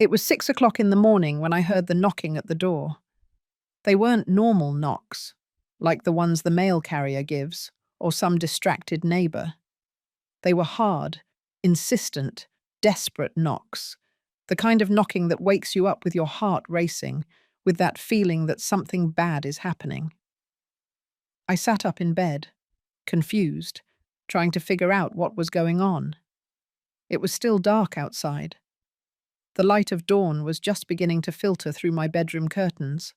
It was 6 o'clock in the morning when I heard the knocking at the door. They weren't normal knocks, like the ones the mail carrier gives, or some distracted neighbor. They were hard, insistent, desperate knocks, the kind of knocking that wakes you up with your heart racing, with that feeling that something bad is happening. I sat up in bed, confused, trying to figure out what was going on. It was still dark outside. The light of dawn was just beginning to filter through my bedroom curtains.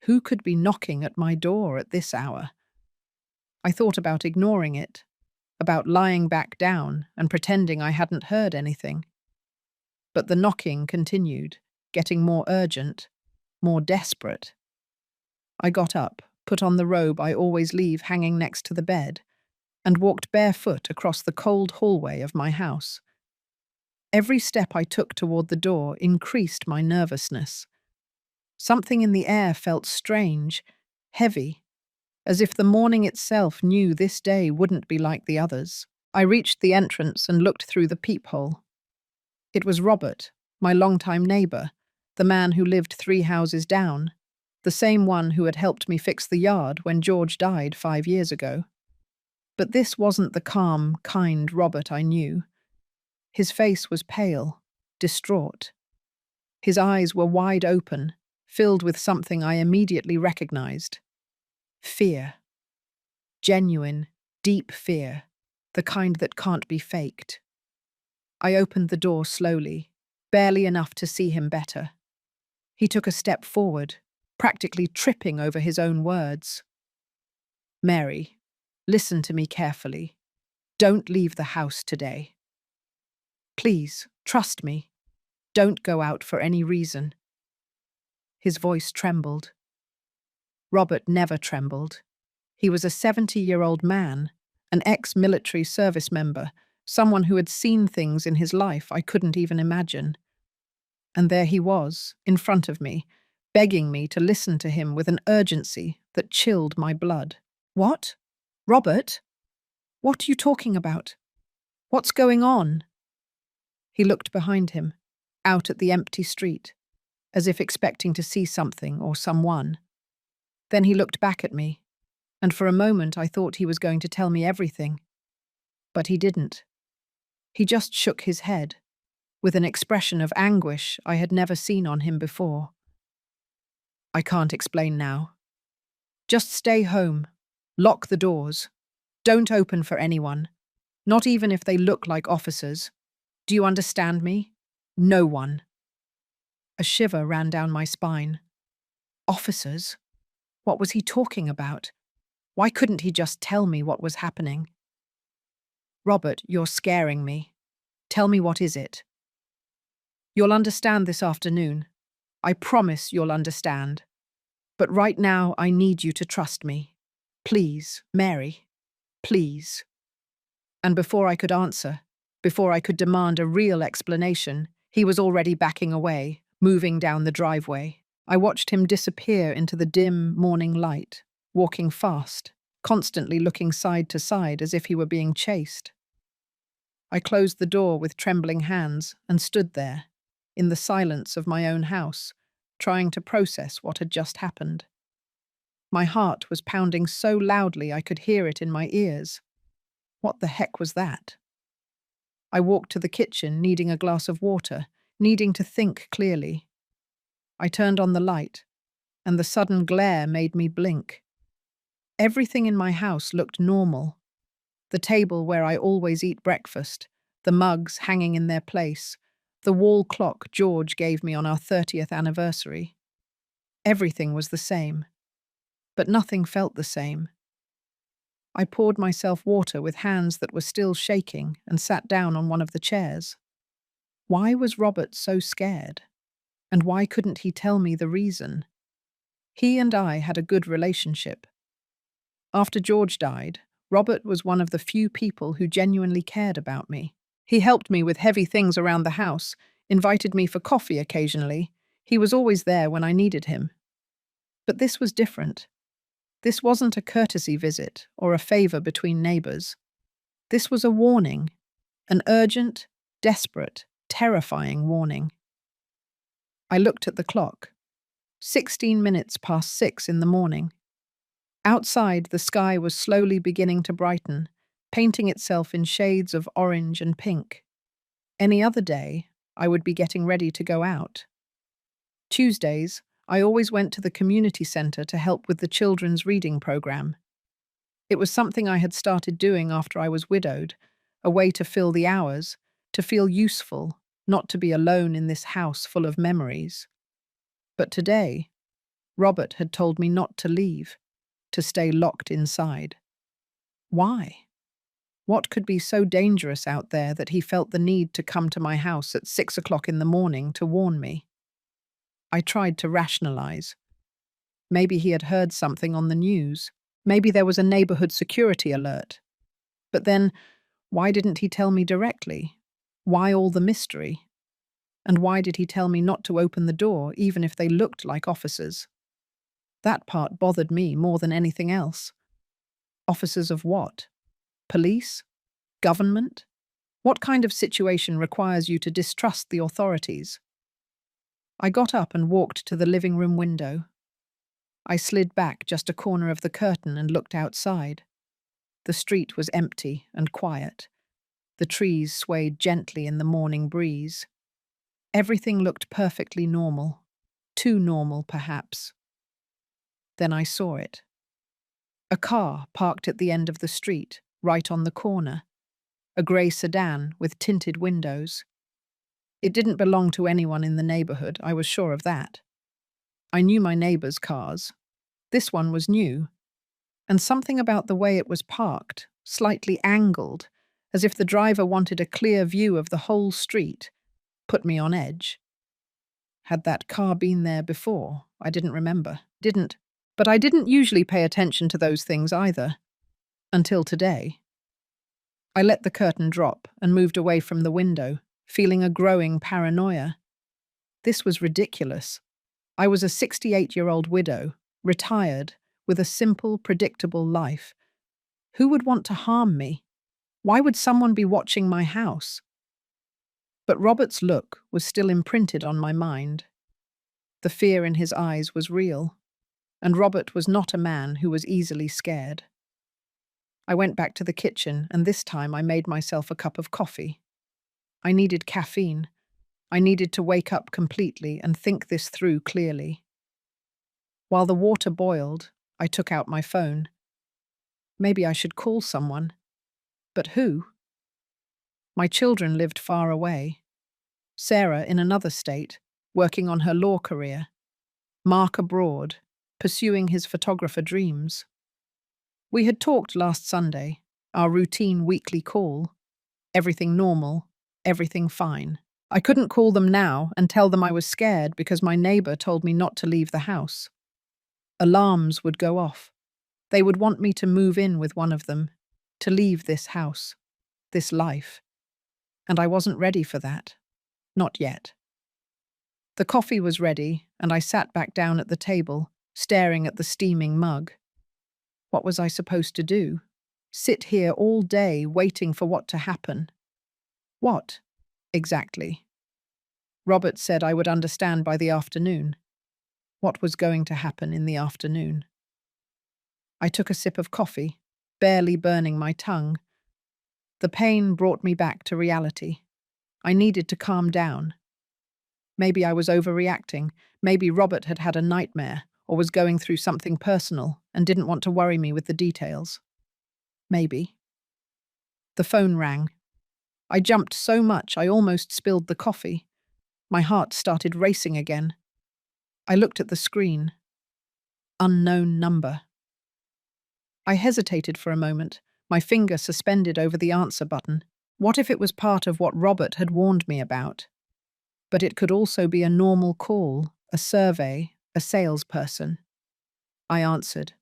Who could be knocking at my door at this hour? I thought about ignoring it, about lying back down and pretending I hadn't heard anything. But the knocking continued, getting more urgent, more desperate. I got up, put on the robe I always leave hanging next to the bed, and walked barefoot across the cold hallway of my house. Every step I took toward the door increased my nervousness. Something in the air felt strange, heavy, as if the morning itself knew this day wouldn't be like the others. I reached the entrance and looked through the peephole. It was Robert, my longtime neighbor, the man who lived 3 houses down, the same one who had helped me fix the yard when George died 5 years ago. But this wasn't the calm, kind Robert I knew. His face was pale, distraught. His eyes were wide open, filled with something I immediately recognized. Fear. Genuine, deep fear, the kind that can't be faked. I opened the door slowly, barely enough to see him better. He took a step forward, practically tripping over his own words. "Mary, listen to me carefully. Don't leave the house today. Please, trust me. Don't go out for any reason." His voice trembled. Robert never trembled. He was a 70-year-old man, an ex-military service member, someone who had seen things in his life I couldn't even imagine. And there he was, in front of me, begging me to listen to him with an urgency that chilled my blood. "What? Robert? What are you talking about? What's going on?" He looked behind him, out at the empty street, as if expecting to see something or someone. Then he looked back at me, and for a moment I thought he was going to tell me everything. But he didn't. He just shook his head, with an expression of anguish I had never seen on him before. "I can't explain now. Just stay home. Lock the doors. Don't open for anyone, not even if they look like officers. Do you understand me? No one." A shiver ran down my spine. Officers? What was he talking about? Why couldn't he just tell me what was happening? "Robert, you're scaring me. Tell me, what is it?" "You'll understand this afternoon. I promise you'll understand. But right now I need you to trust me. Please, Mary. Please." And before I could answer, before I could demand a real explanation, he was already backing away, moving down the driveway. I watched him disappear into the dim morning light, walking fast, constantly looking side to side as if he were being chased. I closed the door with trembling hands and stood there, in the silence of my own house, trying to process what had just happened. My heart was pounding so loudly I could hear it in my ears. What the heck was that? I walked to the kitchen, needing a glass of water, needing to think clearly. I turned on the light, and the sudden glare made me blink. Everything in my house looked normal. The table where I always eat breakfast, the mugs hanging in their place, the wall clock George gave me on our 30th anniversary. Everything was the same, but nothing felt the same. I poured myself water with hands that were still shaking and sat down on one of the chairs. Why was Robert so scared? And why couldn't he tell me the reason? He and I had a good relationship. After George died, Robert was one of the few people who genuinely cared about me. He helped me with heavy things around the house, invited me for coffee occasionally. He was always there when I needed him. But this was different. This wasn't a courtesy visit or a favor between neighbors. This was a warning, an urgent, desperate, terrifying warning. I looked at the clock. 16 minutes past 6 in the morning. Outside, the sky was slowly beginning to brighten, painting itself in shades of orange and pink. Any other day, I would be getting ready to go out. Tuesdays, I always went to the community centre to help with the children's reading program. It was something I had started doing after I was widowed, a way to fill the hours, to feel useful, not to be alone in this house full of memories. But today, Robert had told me not to leave, to stay locked inside. Why? What could be so dangerous out there that he felt the need to come to my house at 6 o'clock in the morning to warn me? I tried to rationalize. Maybe he had heard something on the news. Maybe there was a neighborhood security alert. But then, why didn't he tell me directly? Why all the mystery? And why did he tell me not to open the door, even if they looked like officers? That part bothered me more than anything else. Officers of what? Police? Government? What kind of situation requires you to distrust the authorities? I got up and walked to the living room window. I slid back just a corner of the curtain and looked outside. The street was empty and quiet. The trees swayed gently in the morning breeze. Everything looked perfectly normal. Too normal, perhaps. Then I saw it. A car parked at the end of the street, right on the corner. A grey sedan with tinted windows. It didn't belong to anyone in the neighbourhood, I was sure of that. I knew my neighbours' cars. This one was new. And something about the way it was parked, slightly angled, as if the driver wanted a clear view of the whole street, put me on edge. Had that car been there before? I didn't remember. But I didn't usually pay attention to those things either. Until today. I let the curtain drop and moved away from the window, feeling a growing paranoia. This was ridiculous. I was a 68-year-old widow, retired, with a simple, predictable life. Who would want to harm me? Why would someone be watching my house? But Robert's look was still imprinted on my mind. The fear in his eyes was real, and Robert was not a man who was easily scared. I went back to the kitchen, and this time I made myself a cup of coffee. I needed caffeine. I needed to wake up completely and think this through clearly. While the water boiled, I took out my phone. Maybe I should call someone. But who? My children lived far away. Sarah in another state, working on her law career. Mark abroad, pursuing his photographer dreams. We had talked last Sunday, our routine weekly call. Everything normal, everything fine. I couldn't call them now and tell them I was scared because my neighbour told me not to leave the house. Alarms would go off. They would want me to move in with one of them, to leave this house, this life. And I wasn't ready for that. Not yet. The coffee was ready, and I sat back down at the table, staring at the steaming mug. What was I supposed to do? Sit here all day waiting for what to happen? What, exactly? Robert said I would understand by the afternoon. What was going to happen in the afternoon? I took a sip of coffee, barely burning my tongue. The pain brought me back to reality. I needed to calm down. Maybe I was overreacting. Maybe Robert had had a nightmare or was going through something personal and didn't want to worry me with the details. Maybe. The phone rang. I jumped so much I almost spilled the coffee. My heart started racing again. I looked at the screen. Unknown number. I hesitated for a moment, my finger suspended over the answer button. What if it was part of what Robert had warned me about? But it could also be a normal call, a survey, a salesperson. I answered.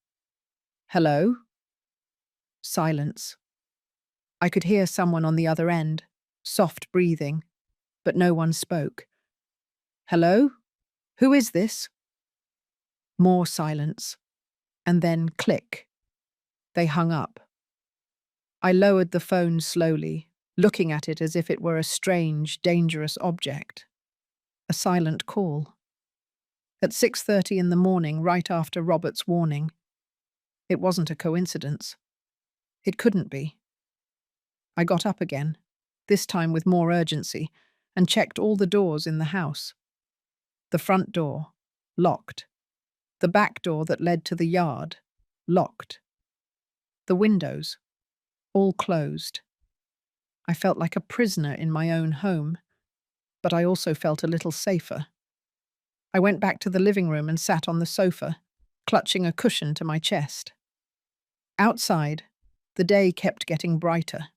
Hello? Silence. I could hear someone on the other end, soft breathing, but no one spoke. Hello? Who is this? More silence, and then click. They hung up. I lowered the phone slowly, looking at it as if it were a strange, dangerous object. A silent call. at 6:30 in the morning, right after Robert's warning. It wasn't a coincidence. It couldn't be. I got up again, this time with more urgency, and checked all the doors in the house. The front door, locked. The back door that led to the yard, locked. The windows, all closed. I felt like a prisoner in my own home, but I also felt a little safer. I went back to the living room and sat on the sofa, clutching a cushion to my chest. Outside, the day kept getting brighter.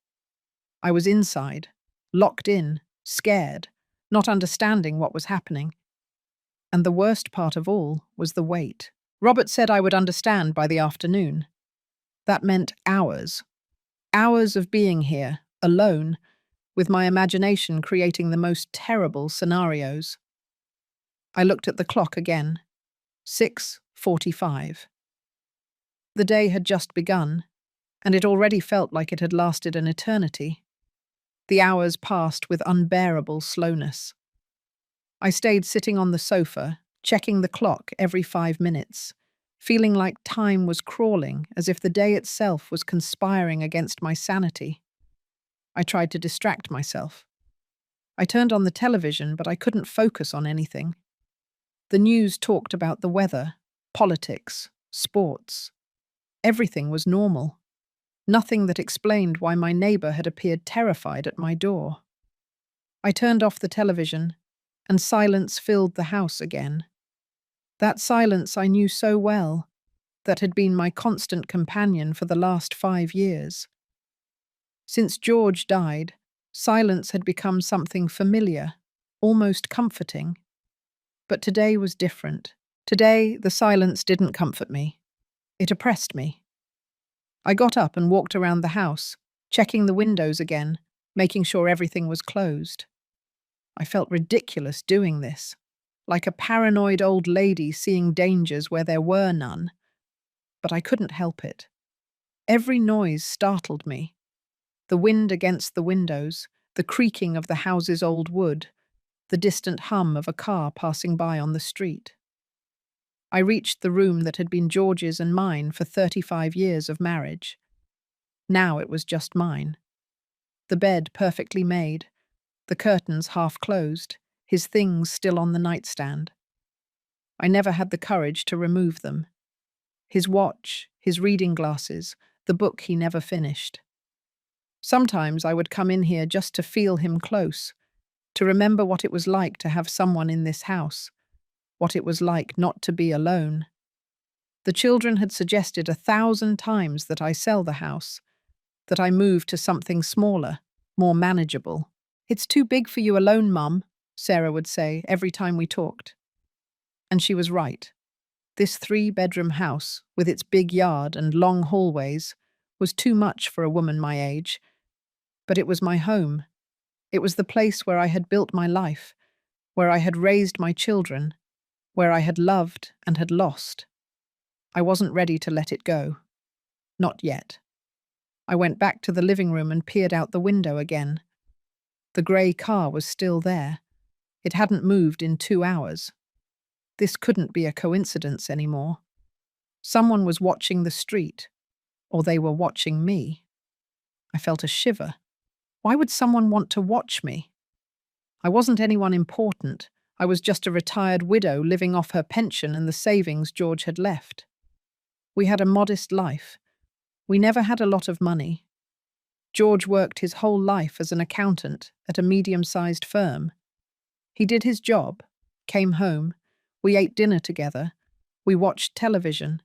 I was inside, locked in, scared, not understanding what was happening. And the worst part of all was the wait. Robert said I would understand by the afternoon. That meant hours. Hours of being here, alone, with my imagination creating the most terrible scenarios. I looked at the clock again. 6:45. The day had just begun, and it already felt like it had lasted an eternity. The hours passed with unbearable slowness. I stayed sitting on the sofa, checking the clock every 5 minutes, feeling like time was crawling, as if the day itself was conspiring against my sanity. I tried to distract myself. I turned on the television, but I couldn't focus on anything. The news talked about the weather, politics, sports. Everything was normal. Nothing that explained why my neighbor had appeared terrified at my door. I turned off the television, and silence filled the house again. That silence I knew so well, that had been my constant companion for the last 5 years. Since George died, silence had become something familiar, almost comforting. But today was different. Today, the silence didn't comfort me. It oppressed me. I got up and walked around the house, checking the windows again, making sure everything was closed. I felt ridiculous doing this, like a paranoid old lady seeing dangers where there were none. But I couldn't help it. Every noise startled me. The wind against the windows, the creaking of the house's old wood, the distant hum of a car passing by on the street. I reached the room that had been George's and mine for 35 years of marriage. Now it was just mine. The bed perfectly made, the curtains half closed, his things still on the nightstand. I never had the courage to remove them. His watch, his reading glasses, the book he never finished. Sometimes I would come in here just to feel him close, to remember what it was like to have someone in this house, what it was like not to be alone. The children had suggested 1,000 times that I sell the house, that I move to something smaller, more manageable. "It's too big for you alone, Mum," Sarah would say every time we talked. And she was right. This 3-bedroom house, with its big yard and long hallways, was too much for a woman my age. But it was my home. It was the place where I had built my life, where I had raised my children, where I had loved and had lost. I wasn't ready to let it go. Not yet. I went back to the living room and peered out the window again. The grey car was still there. It hadn't moved in 2 hours. This couldn't be a coincidence anymore. Someone was watching the street, or they were watching me. I felt a shiver. Why would someone want to watch me? I wasn't anyone important. I was just a retired widow living off her pension and the savings George had left. We had a modest life. We never had a lot of money. George worked his whole life as an accountant at a medium-sized firm. He did his job, came home, we ate dinner together, we watched television.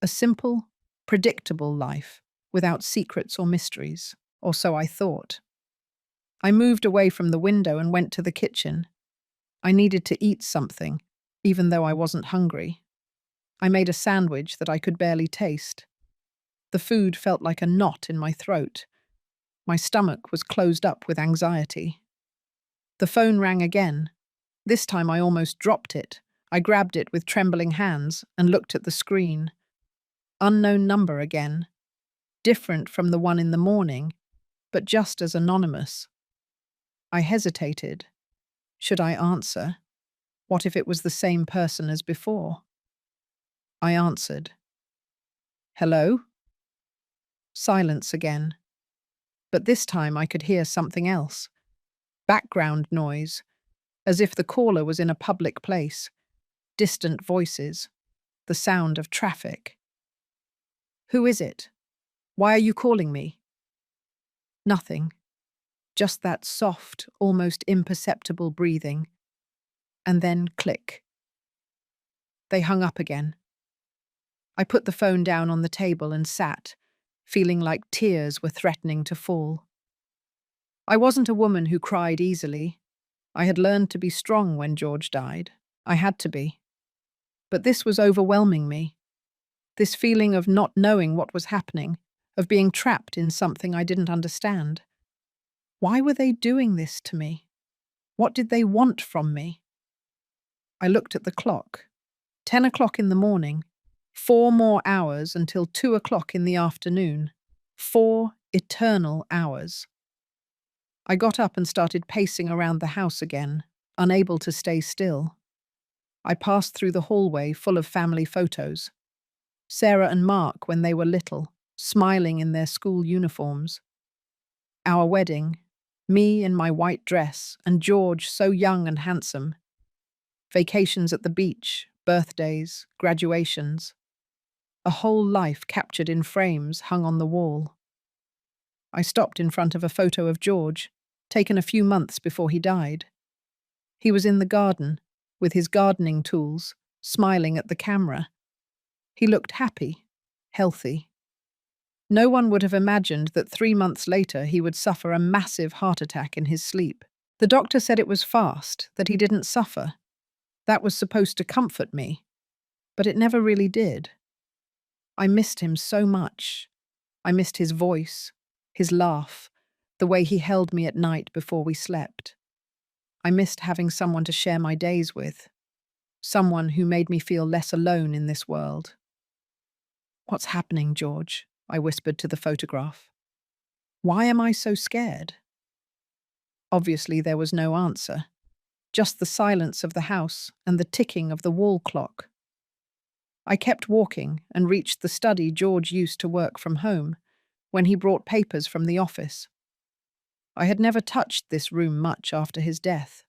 A simple, predictable life, without secrets or mysteries, or so I thought. I moved away from the window and went to the kitchen. I needed to eat something, even though I wasn't hungry. I made a sandwich that I could barely taste. The food felt like a knot in my throat. My stomach was closed up with anxiety. The phone rang again. This time I almost dropped it. I grabbed it with trembling hands and looked at the screen. Unknown number again. Different from the one in the morning, but just as anonymous. I hesitated. Should I answer? What if it was the same person as before? I answered. Hello? Silence again. But this time I could hear something else. Background noise, as if the caller was in a public place. Distant voices. The sound of traffic. Who is it? Why are you calling me? Nothing. Just that soft, almost imperceptible breathing. And then click. They hung up again. I put the phone down on the table and sat, feeling like tears were threatening to fall. I wasn't a woman who cried easily. I had learned to be strong when George died. I had to be. But this was overwhelming me. This feeling of not knowing what was happening, of being trapped in something I didn't understand. Why were they doing this to me? What did they want from me? I looked at the clock. 10 o'clock in the morning. 4 more hours until 2 o'clock in the afternoon. 4 eternal hours. I got up and started pacing around the house again, unable to stay still. I passed through the hallway full of family photos. Sarah and Mark when they were little, smiling in their school uniforms. Our wedding, me in my white dress and George so young and handsome. Vacations at the beach, birthdays, graduations. A whole life captured in frames hung on the wall. I stopped in front of a photo of George, taken a few months before he died. He was in the garden, with his gardening tools, smiling at the camera. He looked happy, healthy. No one would have imagined that 3 months later he would suffer a massive heart attack in his sleep. The doctor said it was fast, that he didn't suffer. That was supposed to comfort me, but it never really did. I missed him so much. I missed his voice, his laugh, the way he held me at night before we slept. I missed having someone to share my days with, someone who made me feel less alone in this world. What's happening, George? I whispered to the photograph. Why am I so scared? Obviously, there was no answer, just the silence of the house and the ticking of the wall clock. I kept walking and reached the study George used to work from home, when he brought papers from the office. I had never touched this room much after his death.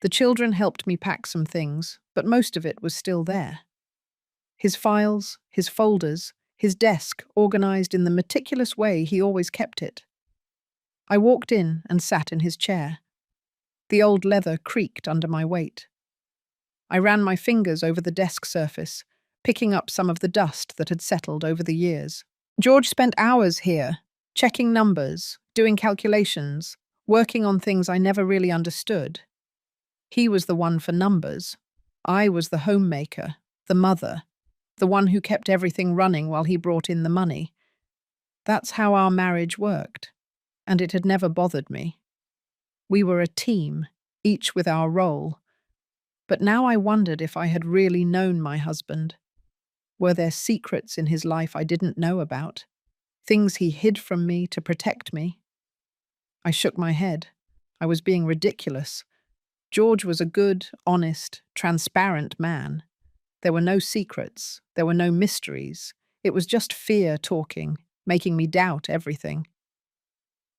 The children helped me pack some things, but most of it was still there. His files, his folders, his desk organized in the meticulous way he always kept it. I walked in and sat in his chair. The old leather creaked under my weight. I ran my fingers over the desk surface, picking up some of the dust that had settled over the years. George spent hours here, checking numbers, doing calculations, working on things I never really understood. He was the one for numbers. I was the homemaker, the mother, the one who kept everything running while he brought in the money. That's how our marriage worked, and it had never bothered me. We were a team, each with our role. But now I wondered if I had really known my husband. Were there secrets in his life I didn't know about? Things he hid from me to protect me? I shook my head. I was being ridiculous. George was a good, honest, transparent man. There were no secrets. There were no mysteries. It was just fear talking, making me doubt everything.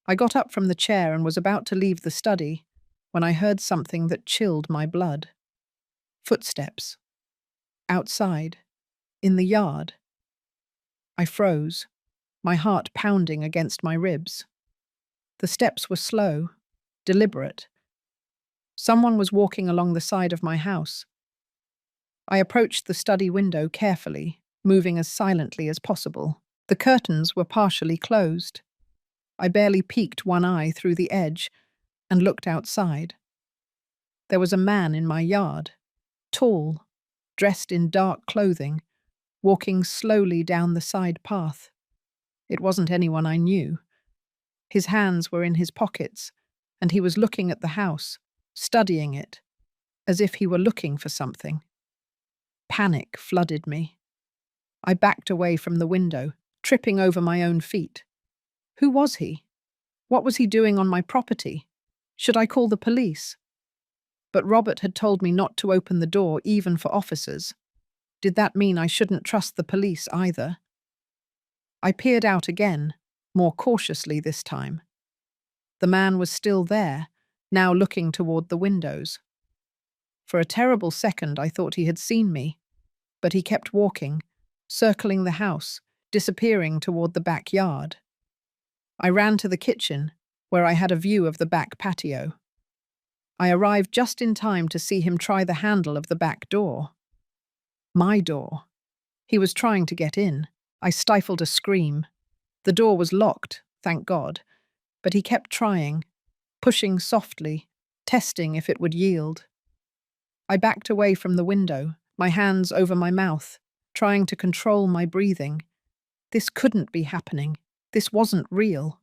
I got up from the chair and was about to leave the study when I heard something that chilled my blood. Footsteps. Outside. In the yard. I froze, my heart pounding against my ribs. The steps were slow, deliberate. Someone was walking along the side of my house. I approached the study window carefully, moving as silently as possible. The curtains were partially closed. I barely peeked one eye through the edge and looked outside. There was a man in my yard, tall, dressed in dark clothing, walking slowly down the side path. It wasn't anyone I knew. His hands were in his pockets, and he was looking at the house, studying it, as if he were looking for something. Panic flooded me. I backed away from the window, tripping over my own feet. Who was he? What was he doing on my property? Should I call the police? But Robert had told me not to open the door even for officers. Did that mean I shouldn't trust the police either? I peered out again, more cautiously this time. The man was still there, now looking toward the windows. For a terrible second I thought he had seen me, but he kept walking, circling the house, disappearing toward the backyard. I ran to the kitchen, where I had a view of the back patio. I arrived just in time to see him try the handle of the back door. My door. He was trying to get in. I stifled a scream. The door was locked, thank God, but he kept trying, pushing softly, testing if it would yield. I backed away from the window, my hands over my mouth, trying to control my breathing. This couldn't be happening. This wasn't real.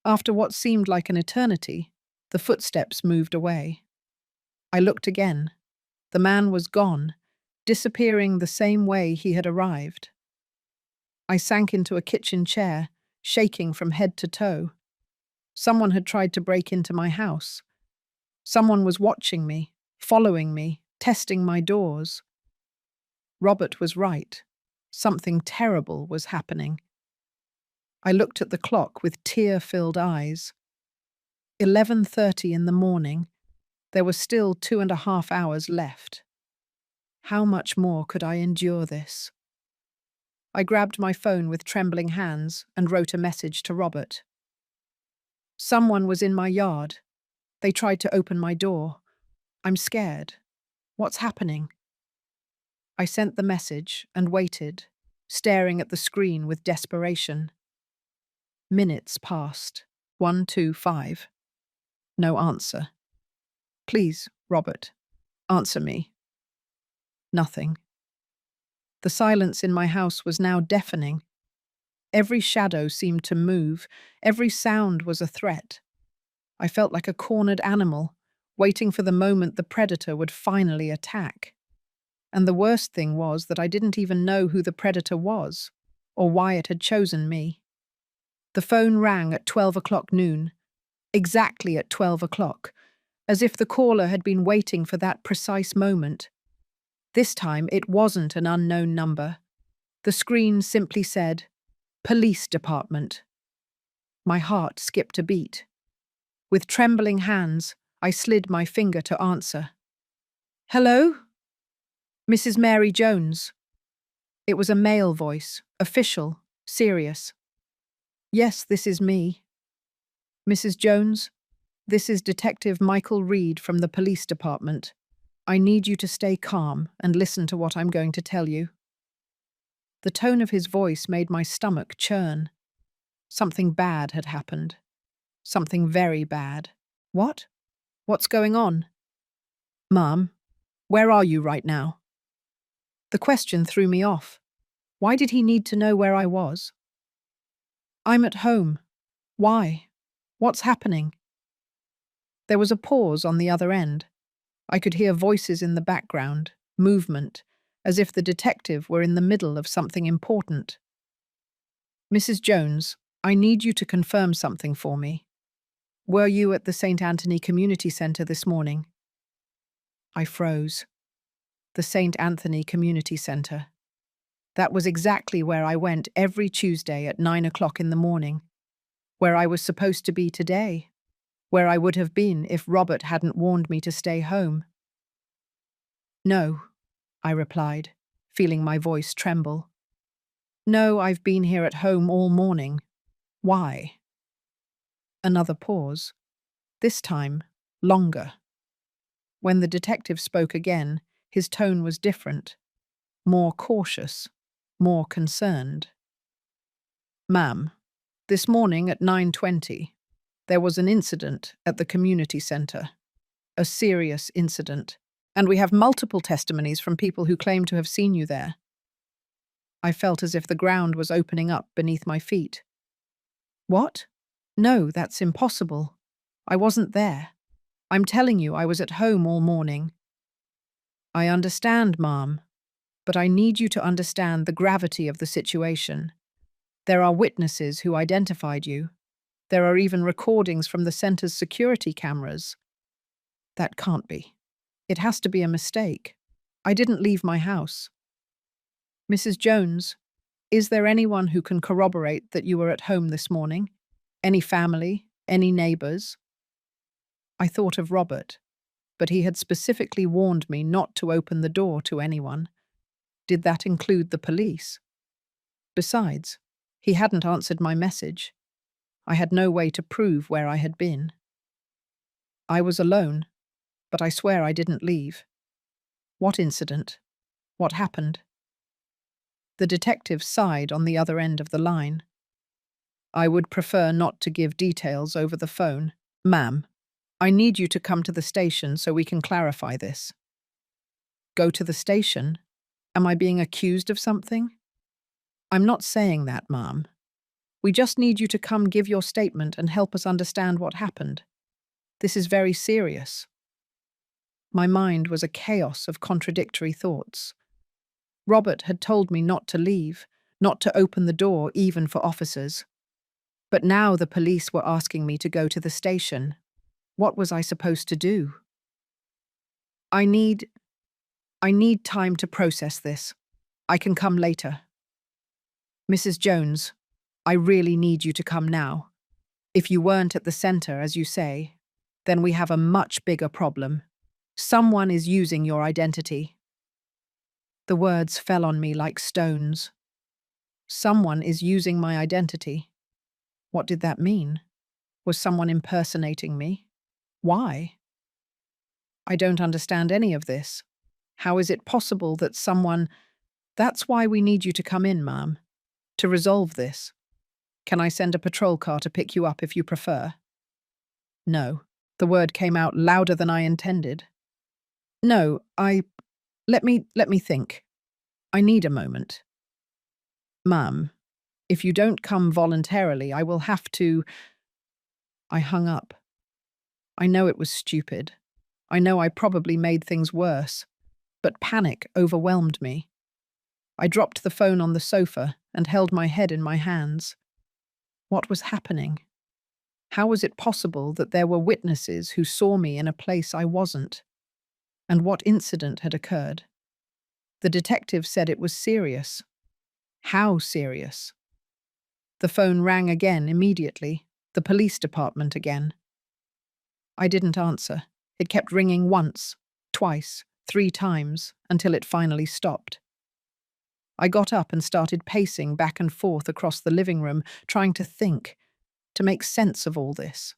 After what seemed like an eternity, the footsteps moved away. I looked again. The man was gone, disappearing the same way he had arrived. I sank into a kitchen chair, shaking from head to toe. Someone had tried to break into my house. Someone was watching me, following me, testing my doors. Robert was right. Something terrible was happening. I looked at the clock with tear-filled eyes. 11:30 in the morning. There were still 2.5 hours left. How much more could I endure this? I grabbed my phone with trembling hands and wrote a message to Robert. Someone was in my yard. They tried to open my door. I'm scared. What's happening? I sent the message and waited, staring at the screen with desperation. Minutes passed. 1, 2, 5. No answer. Please, Robert, answer me. Nothing. The silence in my house was now deafening. Every shadow seemed to move. Every sound was a threat. I felt like a cornered animal, waiting for the moment the predator would finally attack. And the worst thing was that I didn't even know who the predator was, or why it had chosen me. The phone rang at 12 o'clock noon, exactly at 12 o'clock, as if the caller had been waiting for that precise moment. This time it wasn't an unknown number. The screen simply said, "Police Department." My heart skipped a beat. With trembling hands, I slid my finger to answer. "Hello? Mrs. Mary Jones." It was a male voice, official, serious. "Yes, this is me. Mrs. Jones, this is Detective Michael Reed from the police department. I need you to stay calm and listen to what I'm going to tell you." The tone of his voice made my stomach churn. Something bad had happened. Something very bad. What? What's going on? "Ma'am, where are you right now?" The question threw me off. Why did he need to know where I was? "I'm at home. Why? What's happening?" There was a pause on the other end. I could hear voices in the background, movement, as if the detective were in the middle of something important. "Mrs. Jones, I need you to confirm something for me. Were you at the St. Anthony Community Centre this morning?" I froze. The St. Anthony Community Centre. That was exactly where I went every Tuesday at 9 o'clock in the morning. Where I was supposed to be today. Where I would have been if Robert hadn't warned me to stay home. "No," I replied, feeling my voice tremble. "No, I've been here at home all morning. Why?" Another pause. This time, longer. When the detective spoke again, his tone was different. More cautious. More concerned. "Ma'am, this morning at 9:20, there was an incident at the community centre. A serious incident. And we have multiple testimonies from people who claim to have seen you there." I felt as if the ground was opening up beneath my feet. "What? No, that's impossible. I wasn't there. I'm telling you I was at home all morning." "I understand, ma'am, but I need you to understand the gravity of the situation. There are witnesses who identified you. There are even recordings from the centre's security cameras." "That can't be." It has to be a mistake. I didn't leave my house. Mrs. Jones, is there anyone who can corroborate that you were at home this morning? Any family? Any neighbours? I thought of Robert, but he had specifically warned me not to open the door to anyone. Did that include the police? Besides, he hadn't answered my message. I had no way to prove where I had been. I was alone, but I swear I didn't leave. What incident? What happened? The detective sighed on the other end of the line. I would prefer not to give details over the phone. Ma'am, I need you to come to the station so we can clarify this. Go to the station? Am I being accused of something? I'm not saying that, ma'am. We just need you to come give your statement and help us understand what happened. This is very serious. My mind was a chaos of contradictory thoughts. Robert had told me not to leave, not to open the door even for officers. But now the police were asking me to go to the station. What was I supposed to do? I need time to process this. I can come later. Mrs. Jones, I really need you to come now. If you weren't at the centre, as you say, then we have a much bigger problem. Someone is using your identity. The words fell on me like stones. Someone is using my identity. What did that mean? Was someone impersonating me? Why? I don't understand any of this. How is it possible that someone— That's why we need you to come in, ma'am, to resolve this. Can I send a patrol car to pick you up if you prefer? No. The word came out louder than I intended. No, Let me think. I need a moment. Ma'am, if you don't come voluntarily, I will have to— I hung up. I know it was stupid. I know I probably made things worse, but panic overwhelmed me. I dropped the phone on the sofa and held my head in my hands. What was happening? How was it possible that there were witnesses who saw me in a place I wasn't? And what incident had occurred? The detective said it was serious. How serious? The phone rang again immediately, the police department again. I didn't answer. It kept ringing once, twice, 3 times, until it finally stopped. I got up and started pacing back and forth across the living room, trying to think, to make sense of all this.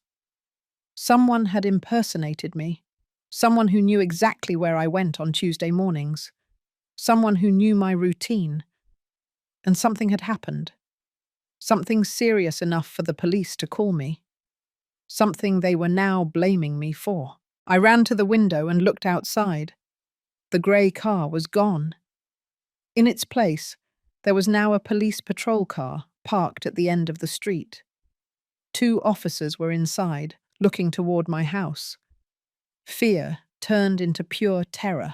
Someone had impersonated me. Someone who knew exactly where I went on Tuesday mornings. Someone who knew my routine. And something had happened. Something serious enough for the police to call me. Something they were now blaming me for. I ran to the window and looked outside. The grey car was gone. In its place, there was now a police patrol car parked at the end of the street. 2 officers were inside, looking toward my house. Fear turned into pure terror.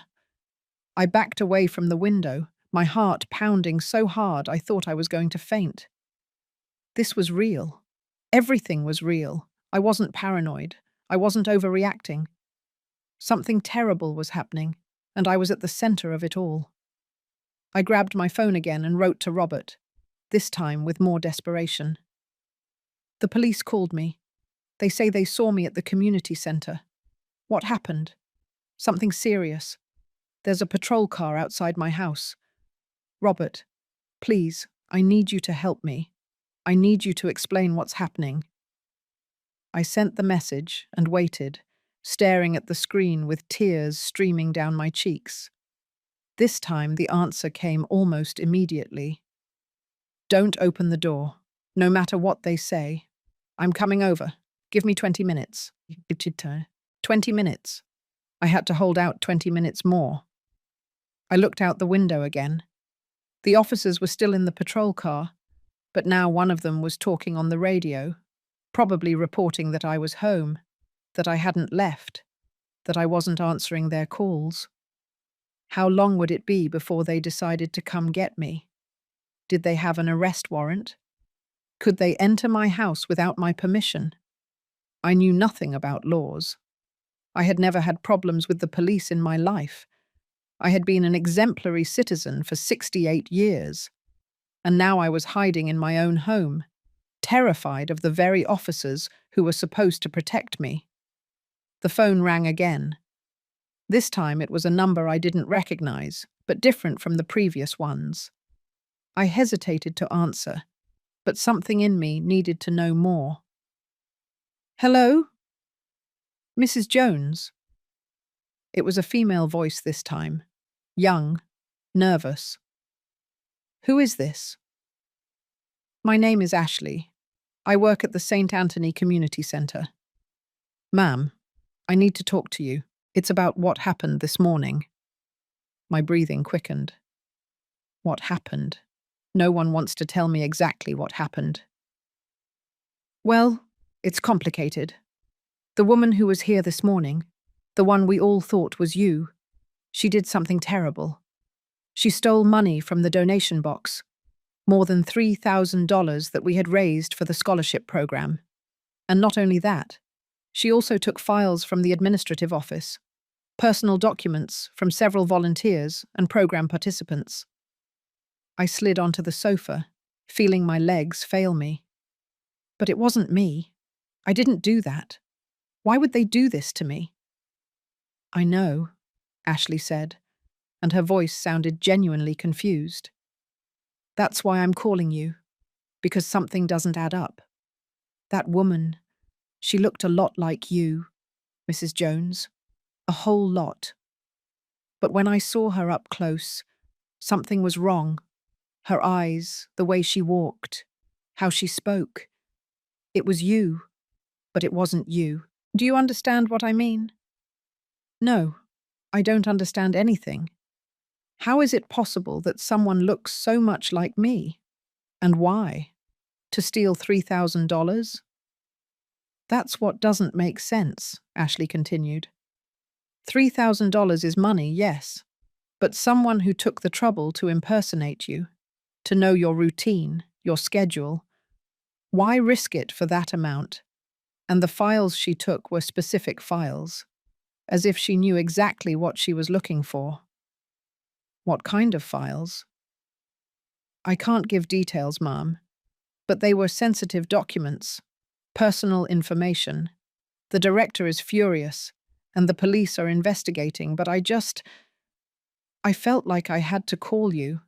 I backed away from the window, my heart pounding so hard I thought I was going to faint. This was real. Everything was real. I wasn't paranoid. I wasn't overreacting. Something terrible was happening, and I was at the center of it all. I grabbed my phone again and wrote to Robert, this time with more desperation. The police called me. They say they saw me at the community center. What happened? Something serious. There's a patrol car outside my house. Robert, please, I need you to help me. I need you to explain what's happening. I sent the message and waited, staring at the screen with tears streaming down my cheeks. This time the answer came almost immediately. Don't open the door, no matter what they say. I'm coming over. Give me 20 minutes. 20 minutes. I had to hold out 20 minutes more. I looked out the window again. The officers were still in the patrol car, but now one of them was talking on the radio, probably reporting that I was home, that I hadn't left, that I wasn't answering their calls. How long would it be before they decided to come get me? Did they have an arrest warrant? Could they enter my house without my permission? I knew nothing about laws. I had never had problems with the police in my life. I had been an exemplary citizen for 68 years, and now I was hiding in my own home, terrified of the very officers who were supposed to protect me. The phone rang again. This time it was a number I didn't recognize, but different from the previous ones. I hesitated to answer, but something in me needed to know more. Hello? Mrs. Jones? It was a female voice this time, young, nervous. Who is this? My name is Ashley. I work at the St. Anthony Community Centre. Ma'am, I need to talk to you. It's about what happened this morning. My breathing quickened. What happened? No one wants to tell me exactly what happened. Well, it's complicated. The woman who was here this morning, the one we all thought was you, she did something terrible. She stole money from the donation box, more than $3,000 that we had raised for the scholarship program. And not only that, she also took files from the administrative office, personal documents from several volunteers and program participants. I slid onto the sofa, feeling my legs fail me. But it wasn't me. I didn't do that. Why would they do this to me? I know, Ashley said, and her voice sounded genuinely confused. That's why I'm calling you, because something doesn't add up. That woman, she looked a lot like you, Mrs. Jones, a whole lot. But when I saw her up close, something was wrong. Her eyes, the way she walked, how she spoke. It was you, but it wasn't you. Do you understand what I mean? No, I don't understand anything. How is it possible that someone looks so much like me? And why? To steal $3,000? That's what doesn't make sense, Ashley continued. $3,000 is money, yes, but someone who took the trouble to impersonate you, to know your routine, your schedule, why risk it for that amount? And the files she took were specific files, as if she knew exactly what she was looking for. What kind of files? I can't give details, ma'am, but they were sensitive documents, personal information. The director is furious, and the police are investigating, but I felt like I had to call you,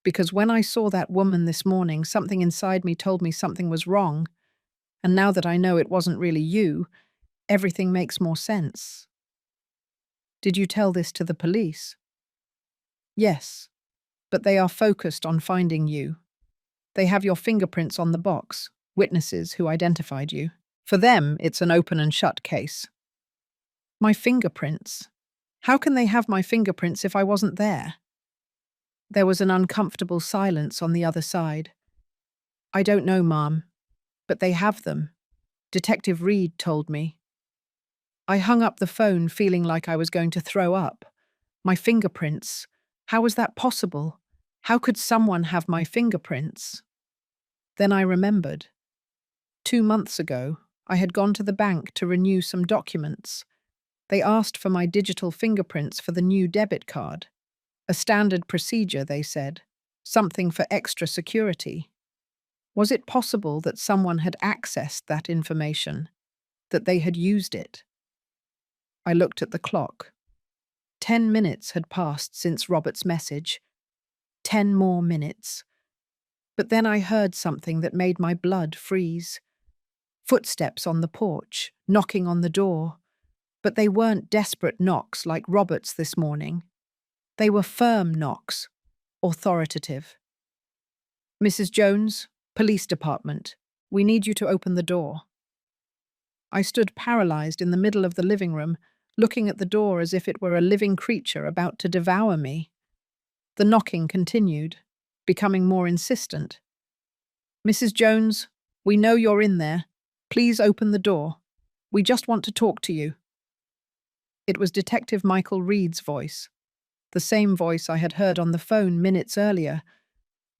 because when I saw that woman this morning, something inside me told me something was wrong, and now that I know it wasn't really you, everything makes more sense. Did you tell this to the police? Yes, but they are focused on finding you. They have your fingerprints on the box, witnesses who identified you. For them, it's an open and shut case. My fingerprints? How can they have my fingerprints if I wasn't there? There was an uncomfortable silence on the other side. I don't know, ma'am, but they have them. Detective Reed told me. I hung up the phone feeling like I was going to throw up. My fingerprints. How was that possible? How could someone have my fingerprints? Then I remembered. 2 months ago, I had gone to the bank to renew some documents. They asked for my digital fingerprints for the new debit card. A standard procedure, they said. Something for extra security. Was it possible that someone had accessed that information? That they had used it? I looked at the clock. 10 minutes had passed since Robert's message. 10 more minutes. But then I heard something that made my blood freeze. Footsteps on the porch, knocking on the door. But they weren't desperate knocks like Robert's this morning. They were firm knocks, authoritative. Mrs. Jones, Police Department, we need you to open the door. I stood paralyzed in the middle of the living room, looking at the door as if it were a living creature about to devour me. The knocking continued, becoming more insistent. Mrs. Jones, we know you're in there. Please open the door. We just want to talk to you. It was Detective Michael Reed's voice, the same voice I had heard on the phone minutes earlier.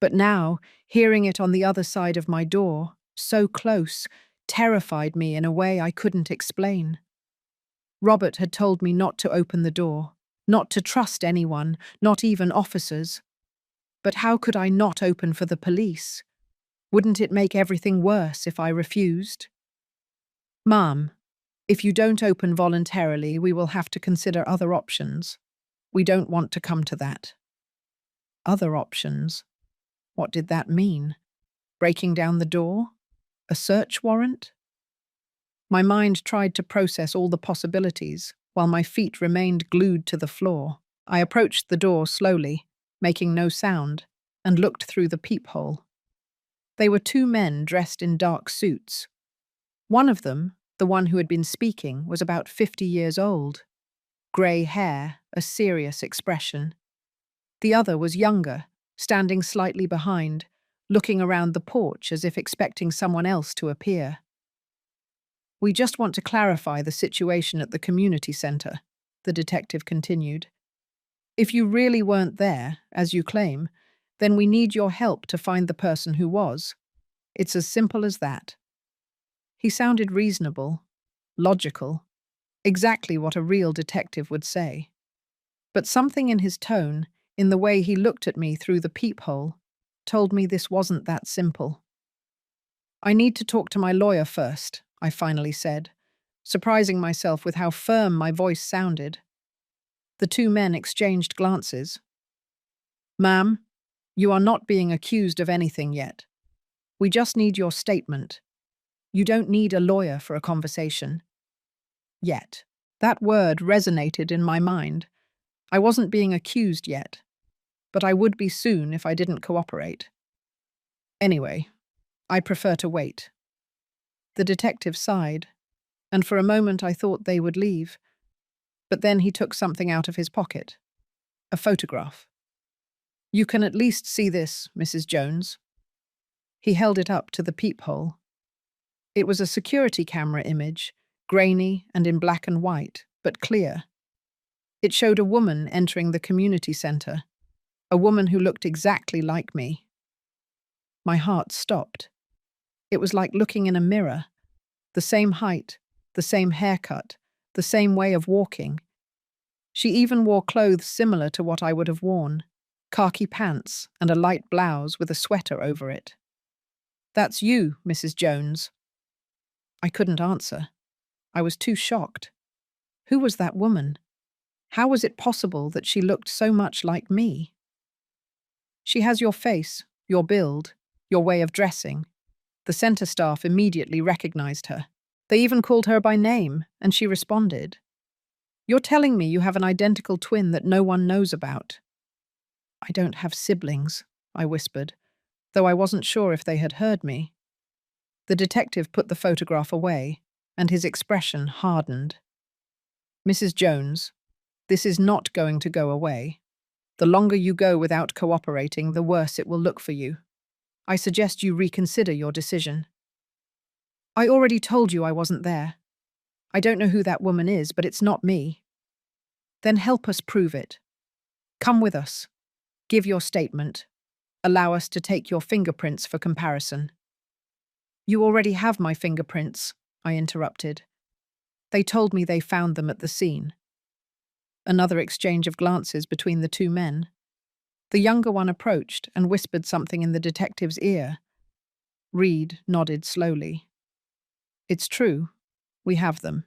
But now, hearing it on the other side of my door, so close, terrified me in a way I couldn't explain. Robert had told me not to open the door, not to trust anyone, not even officers. But how could I not open for the police? Wouldn't it make everything worse if I refused? Ma'am, if you don't open voluntarily, we will have to consider other options. We don't want to come to that. Other options? What did that mean? Breaking down the door? A search warrant? My mind tried to process all the possibilities, while my feet remained glued to the floor. I approached the door slowly, making no sound, and looked through the peephole. They were two men dressed in dark suits. One of them, the one who had been speaking, was about 50 years old. Grey hair, a serious expression. The other was younger, standing slightly behind, looking around the porch as if expecting someone else to appear. We just want to clarify the situation at the community centre, the detective continued. If you really weren't there, as you claim, then we need your help to find the person who was. It's as simple as that. He sounded reasonable, logical, exactly what a real detective would say. But something in his tone, in the way he looked at me through the peephole, told me this wasn't that simple. I need to talk to my lawyer first, I finally said, surprising myself with how firm my voice sounded. The two men exchanged glances. Ma'am, you are not being accused of anything yet. We just need your statement. You don't need a lawyer for a conversation. Yet. That word resonated in my mind. I wasn't being accused yet, but I would be soon if I didn't cooperate. Anyway, I prefer to wait. The detective sighed, and for a moment I thought they would leave. But then he took something out of his pocket. A photograph. You can at least see this, Mrs. Jones. He held it up to the peephole. It was a security camera image, grainy and in black and white, but clear. It showed a woman entering the community centre, a woman who looked exactly like me. My heart stopped. It was like looking in a mirror. The same height, the same haircut, the same way of walking. She even wore clothes similar to what I would have worn, khaki pants and a light blouse with a sweater over it. That's you, Mrs. Jones. I couldn't answer. I was too shocked. Who was that woman? How was it possible that she looked so much like me? She has your face, your build, your way of dressing. The centre staff immediately recognized her. They even called her by name, and she responded. You're telling me you have an identical twin that no one knows about? I don't have siblings, I whispered, though I wasn't sure if they had heard me. The detective put the photograph away, and his expression hardened. Mrs. Jones, this is not going to go away. The longer you go without cooperating, the worse it will look for you. I suggest you reconsider your decision. I already told you I wasn't there. I don't know who that woman is, but it's not me. Then help us prove it. Come with us. Give your statement. Allow us to take your fingerprints for comparison. You already have my fingerprints, I interrupted. They told me they found them at the scene. Another exchange of glances between the two men. The younger one approached and whispered something in the detective's ear. Reed nodded slowly. It's true. We have them.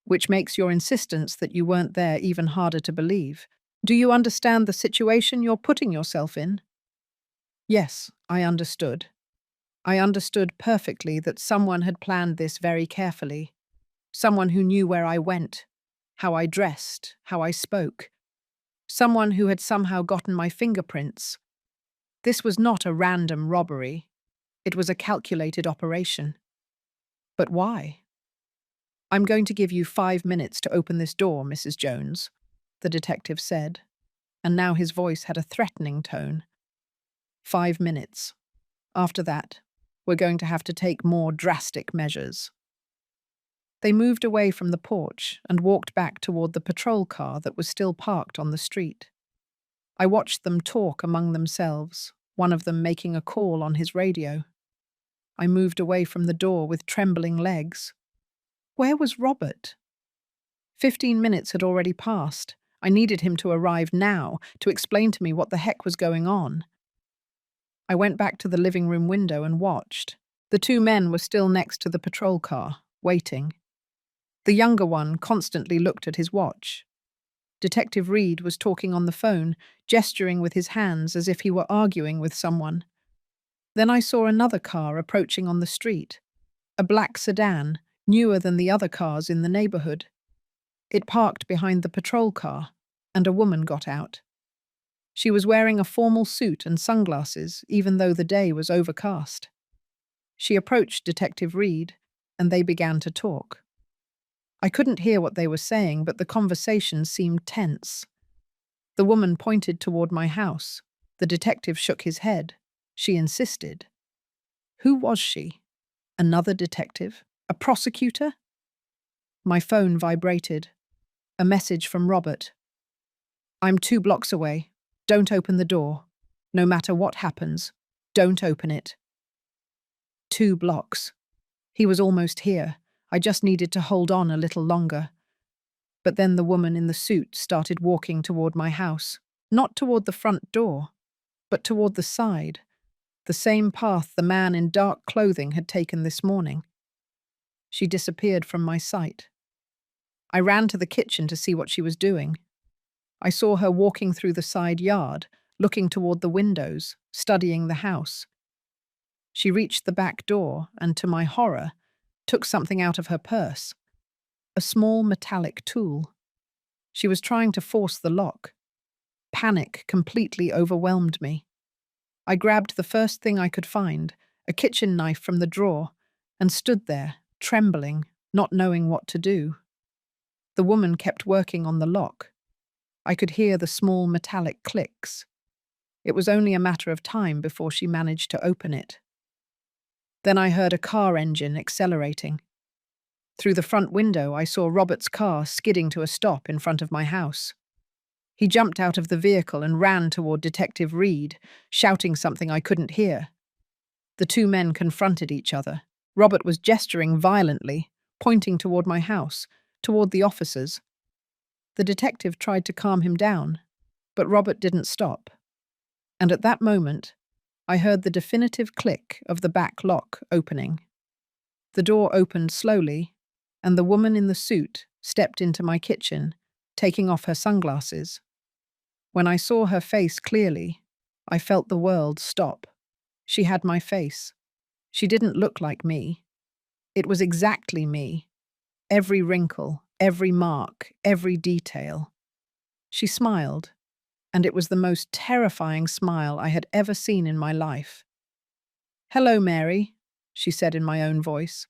Which makes your insistence that you weren't there even harder to believe. Do you understand the situation you're putting yourself in? Yes, I understood. I understood perfectly that someone had planned this very carefully. Someone who knew where I went, how I dressed, how I spoke. Someone who had somehow gotten my fingerprints. This was not a random robbery. It was a calculated operation. But why? I'm going to give you 5 minutes to open this door, Mrs. Jones, the detective said, and now his voice had a threatening tone. 5 minutes. After that, we're going to have to take more drastic measures. They moved away from the porch and walked back toward the patrol car that was still parked on the street. I watched them talk among themselves, one of them making a call on his radio. I moved away from the door with trembling legs. Where was Robert? 15 minutes had already passed. I needed him to arrive now, to explain to me what the heck was going on. I went back to the living room window and watched. The two men were still next to the patrol car, waiting. The younger one constantly looked at his watch. Detective Reed was talking on the phone, gesturing with his hands as if he were arguing with someone. Then I saw another car approaching on the street. A black sedan, newer than the other cars in the neighborhood. It parked behind the patrol car, and a woman got out. She was wearing a formal suit and sunglasses, even though the day was overcast. She approached Detective Reed, and they began to talk. I couldn't hear what they were saying, but the conversation seemed tense. The woman pointed toward my house. The detective shook his head. She insisted. Who was she? Another detective? A prosecutor? My phone vibrated. A message from Robert. I'm 2 blocks away. Don't open the door. No matter what happens, don't open it. 2 blocks. He was almost here. I just needed to hold on a little longer. But then the woman in the suit started walking toward my house. Not toward the front door, but toward the side. The same path the man in dark clothing had taken this morning. She disappeared from my sight. I ran to the kitchen to see what she was doing. I saw her walking through the side yard, looking toward the windows, studying the house. She reached the back door and, to my horror, took something out of her purse. A small metallic tool. She was trying to force the lock. Panic completely overwhelmed me. I grabbed the first thing I could find, a kitchen knife from the drawer, and stood there, trembling, not knowing what to do. The woman kept working on the lock. I could hear the small metallic clicks. It was only a matter of time before she managed to open it. Then I heard a car engine accelerating. Through the front window, I saw Robert's car skidding to a stop in front of my house. He jumped out of the vehicle and ran toward Detective Reed, shouting something I couldn't hear. The two men confronted each other. Robert was gesturing violently, pointing toward my house, toward the officers. The detective tried to calm him down, but Robert didn't stop. And at that moment, I heard the definitive click of the back lock opening. The door opened slowly, and the woman in the suit stepped into my kitchen, taking off her sunglasses. When I saw her face clearly, I felt the world stop. She had my face. She didn't look like me. It was exactly me. Every wrinkle, every mark, every detail. She smiled, and it was the most terrifying smile I had ever seen in my life. "Hello, Mary," she said in my own voice.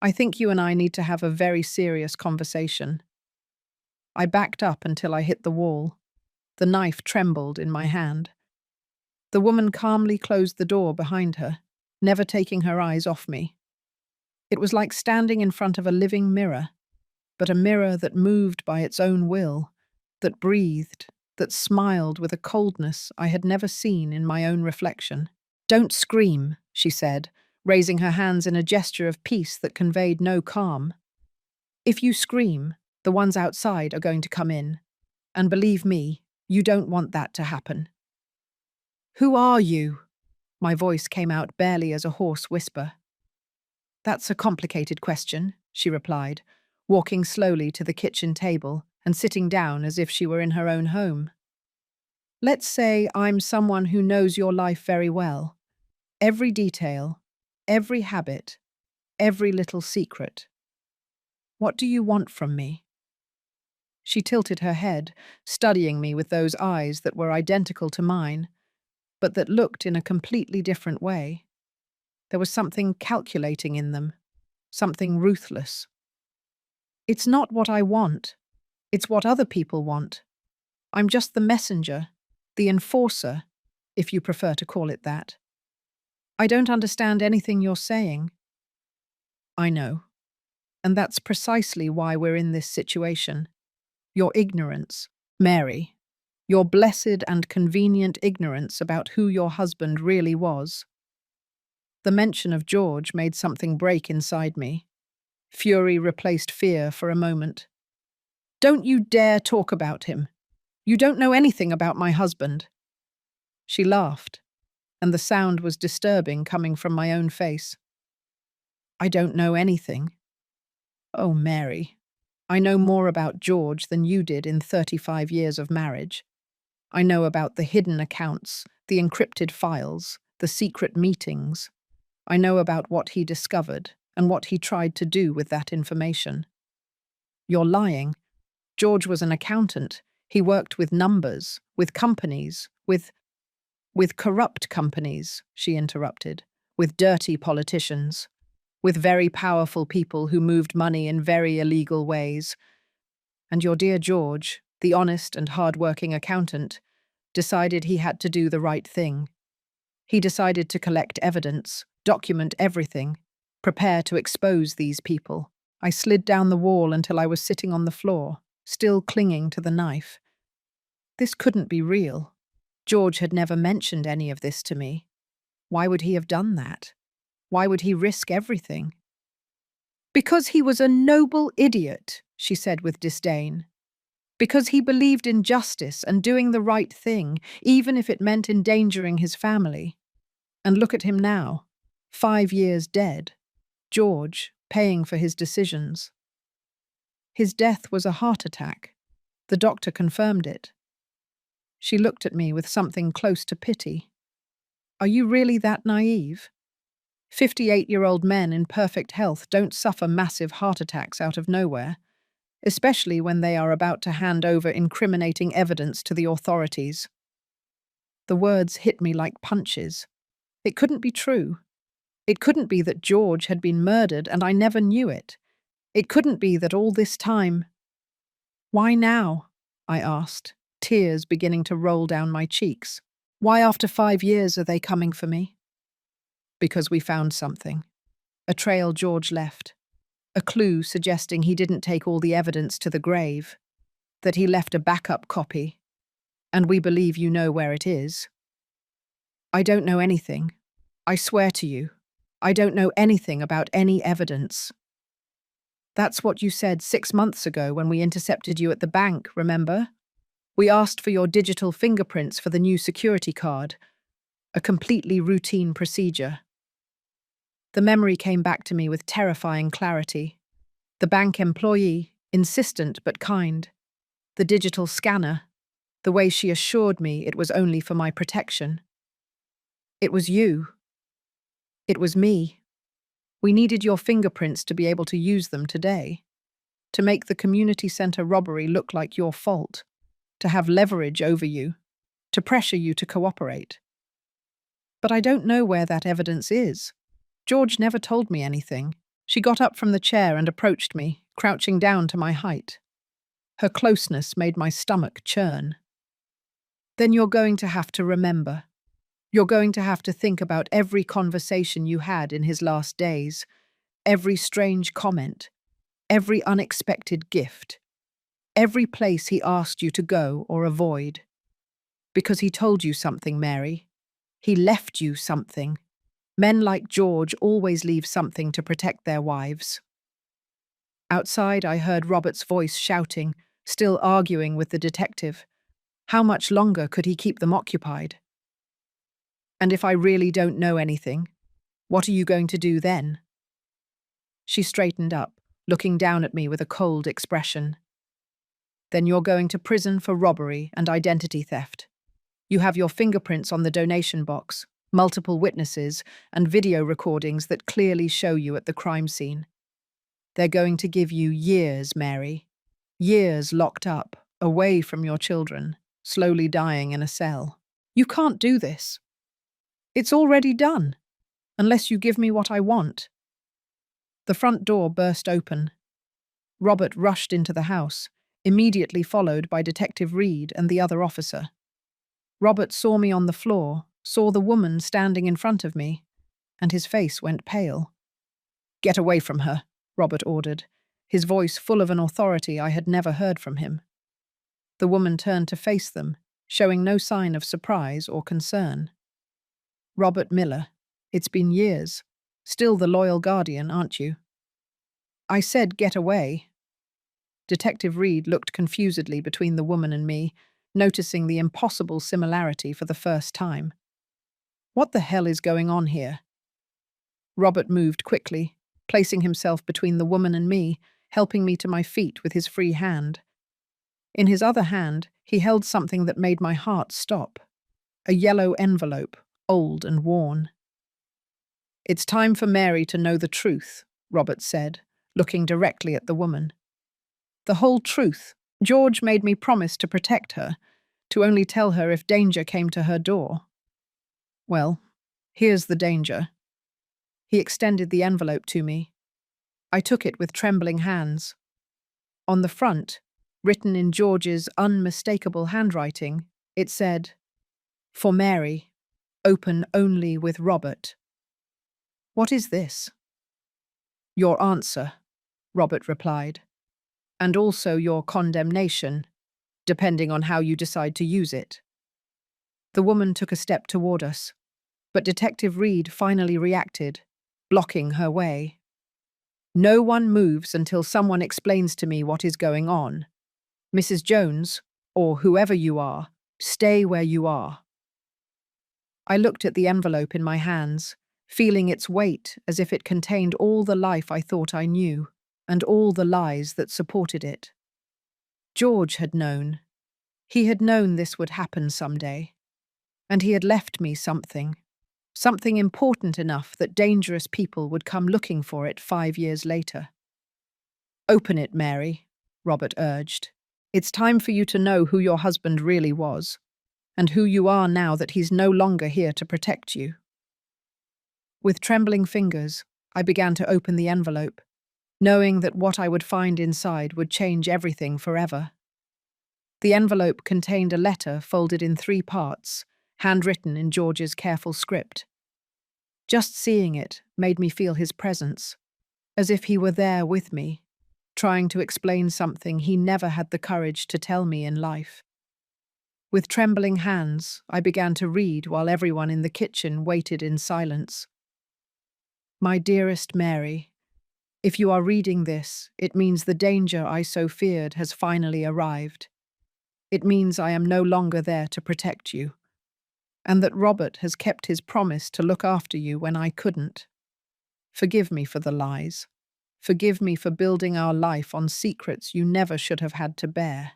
"I think you and I need to have a very serious conversation." I backed up until I hit the wall. The knife trembled in my hand. The woman calmly closed the door behind her, never taking her eyes off me. It was like standing in front of a living mirror, but a mirror that moved by its own will, that breathed, that smiled with a coldness I had never seen in my own reflection. "Don't scream," she said, raising her hands in a gesture of peace that conveyed no calm. "If you scream, the ones outside are going to come in. And believe me, you don't want that to happen." "Who are you?" My voice came out barely as a hoarse whisper. "That's a complicated question," she replied, walking slowly to the kitchen table and sitting down as if she were in her own home. "Let's say I'm someone who knows your life very well. Every detail, every habit, every little secret. What do you want from me?" She tilted her head, studying me with those eyes that were identical to mine, but that looked in a completely different way. There was something calculating in them, something ruthless. "It's not what I want. It's what other people want. I'm just the messenger, the enforcer, if you prefer to call it that. I don't understand anything you're saying." "I know. And that's precisely why we're in this situation. Your ignorance, Mary. Your blessed and convenient ignorance about who your husband really was." The mention of George made something break inside me. Fury replaced fear for a moment. Don't you dare talk about him. You don't know anything about my husband." She laughed, and the sound was disturbing coming from my own face. "I don't know anything." "Oh, Mary, I know more about George than you did in 35 years of marriage. I know about the hidden accounts, the encrypted files, the secret meetings. I know about what he discovered and what he tried to do with that information." "You're lying. George was an accountant. He worked with numbers, with companies, with corrupt companies," she interrupted, "with dirty politicians, with very powerful people who moved money in very illegal ways. And your dear George, the honest and hard-working accountant, decided he had to do the right thing. He decided to collect evidence, document everything, prepare to expose these people." I slid down the wall until I was sitting on the floor, still clinging to the knife. This couldn't be real. George had never mentioned any of this to me. Why would he have done that? Why would he risk everything? "Because he was a noble idiot," she said with disdain. "Because he believed in justice and doing the right thing, even if it meant endangering his family. And look at him now, 5 years dead. George, paying for his decisions. His death was a heart attack. The doctor confirmed it." She looked at me with something close to pity. "Are you really that naive? 58-year-old men in perfect health don't suffer massive heart attacks out of nowhere, especially when they are about to hand over incriminating evidence to the authorities." The words hit me like punches. It couldn't be true. It couldn't be that George had been murdered and I never knew it. It couldn't be that all this time. "Why now?" I asked, tears beginning to roll down my cheeks. "Why after 5 years are they coming for me?" "Because we found something. A trail George left. A clue suggesting he didn't take all the evidence to the grave. That he left a backup copy. And we believe you know where it is." "I don't know anything. I swear to you. I don't know anything about any evidence." "That's what you said 6 months ago when we intercepted you at the bank, remember? We asked for your digital fingerprints for the new security card. A completely routine procedure." The memory came back to me with terrifying clarity. The bank employee, insistent but kind. The digital scanner. The way she assured me it was only for my protection. It was you. It was me. We needed your fingerprints to be able to use them today. To make the community center robbery look like your fault. To have leverage over you. To pressure you to cooperate. But I don't know where that evidence is. George never told me anything. She got up from the chair and approached me, crouching down to my height. Her closeness made my stomach churn. "Then you're going to have to remember. You're going to have to think about every conversation you had in his last days, every strange comment, every unexpected gift, every place he asked you to go or avoid. Because he told you something, Mary. He left you something. Men like George always leave something to protect their wives." Outside, I heard Robert's voice shouting, still arguing with the detective. How much longer could he keep them occupied? "And if I really don't know anything, what are you going to do then?" She straightened up, looking down at me with a cold expression. "Then you're going to prison for robbery and identity theft. You have your fingerprints on the donation box, multiple witnesses, and video recordings that clearly show you at the crime scene. They're going to give you years, Mary. Years locked up, away from your children, slowly dying in a cell. You can't do this. It's already done, unless you give me what I want." The front door burst open. Robert rushed into the house, immediately followed by Detective Reed and the other officer. Robert saw me on the floor, saw the woman standing in front of me, and his face went pale. "Get away from her," Robert ordered, his voice full of an authority I had never heard from him. The woman turned to face them, showing no sign of surprise or concern. "Robert Miller, it's been years. Still the loyal guardian, aren't you?" "I said get away." Detective Reed looked confusedly between the woman and me, noticing the impossible similarity for the first time. What the hell is going on here? Robert moved quickly, placing himself between the woman and me, helping me to my feet with his free hand. In his other hand, he held something that made my heart stop. A yellow envelope, old and worn. "It's time for Mary to know the truth," Robert said, looking directly at the woman. "The whole truth. George made me promise to protect her, to only tell her if danger came to her door. Well, here's the danger." He extended the envelope to me. I took it with trembling hands. On the front, written in George's unmistakable handwriting, it said, "For Mary, open only with Robert." "What is this?" "Your answer," Robert replied, "and also your condemnation, depending on how you decide to use it." The woman took a step toward us, but Detective Reed finally reacted, blocking her way. "No one moves until someone explains to me what is going on. Mrs. Jones, or whoever you are, stay where you are." I looked at the envelope in my hands, feeling its weight as if it contained all the life I thought I knew, and all the lies that supported it. George had known. He had known this would happen someday. And he had left me something. Something important enough that dangerous people would come looking for it 5 years later. "Open it, Mary," Robert urged. "It's time for you to know who your husband really was, and who you are now that he's no longer here to protect you." With trembling fingers, I began to open the envelope, knowing that what I would find inside would change everything forever. The envelope contained a letter folded in 3 parts, handwritten in George's careful script. Just seeing it made me feel his presence, as if he were there with me, trying to explain something he never had the courage to tell me in life. With trembling hands, I began to read while everyone in the kitchen waited in silence. "My dearest Mary, if you are reading this, it means the danger I so feared has finally arrived. It means I am no longer there to protect you, and that Robert has kept his promise to look after you when I couldn't. Forgive me for the lies. Forgive me for building our life on secrets you never should have had to bear.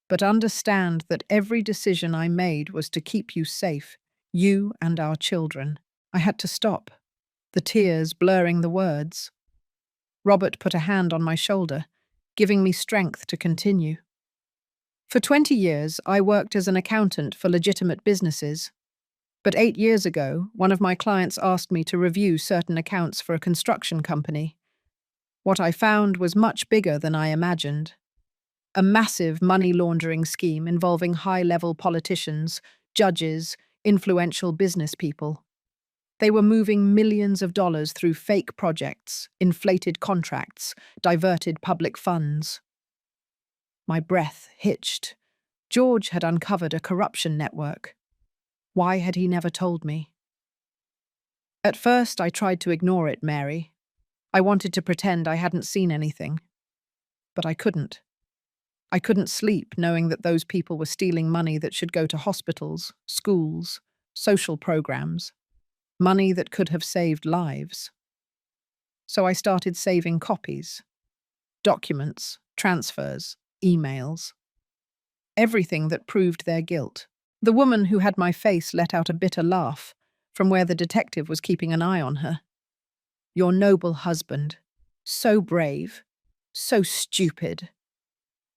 But understand that every decision I made was to keep you safe, you and our children." I had to stop, the tears blurring the words. Robert put a hand on my shoulder, giving me strength to continue. "For 20 years, I worked as an accountant for legitimate businesses. But 8 years ago, one of my clients asked me to review certain accounts for a construction company. What I found was much bigger than I imagined. A massive money laundering scheme involving high-level politicians, judges, influential business people. They were moving millions of dollars through fake projects, inflated contracts, diverted public funds." My breath hitched. George had uncovered a corruption network. Why had he never told me? At first, I tried to ignore it, Mary. I wanted to pretend I hadn't seen anything. But I couldn't. I couldn't sleep knowing that those people were stealing money that should go to hospitals, schools, social programs. Money that could have saved lives. So I started saving copies, documents, transfers, emails. Everything that proved their guilt. The woman who had my face let out a bitter laugh from where the detective was keeping an eye on her. "Your noble husband. So brave. So stupid."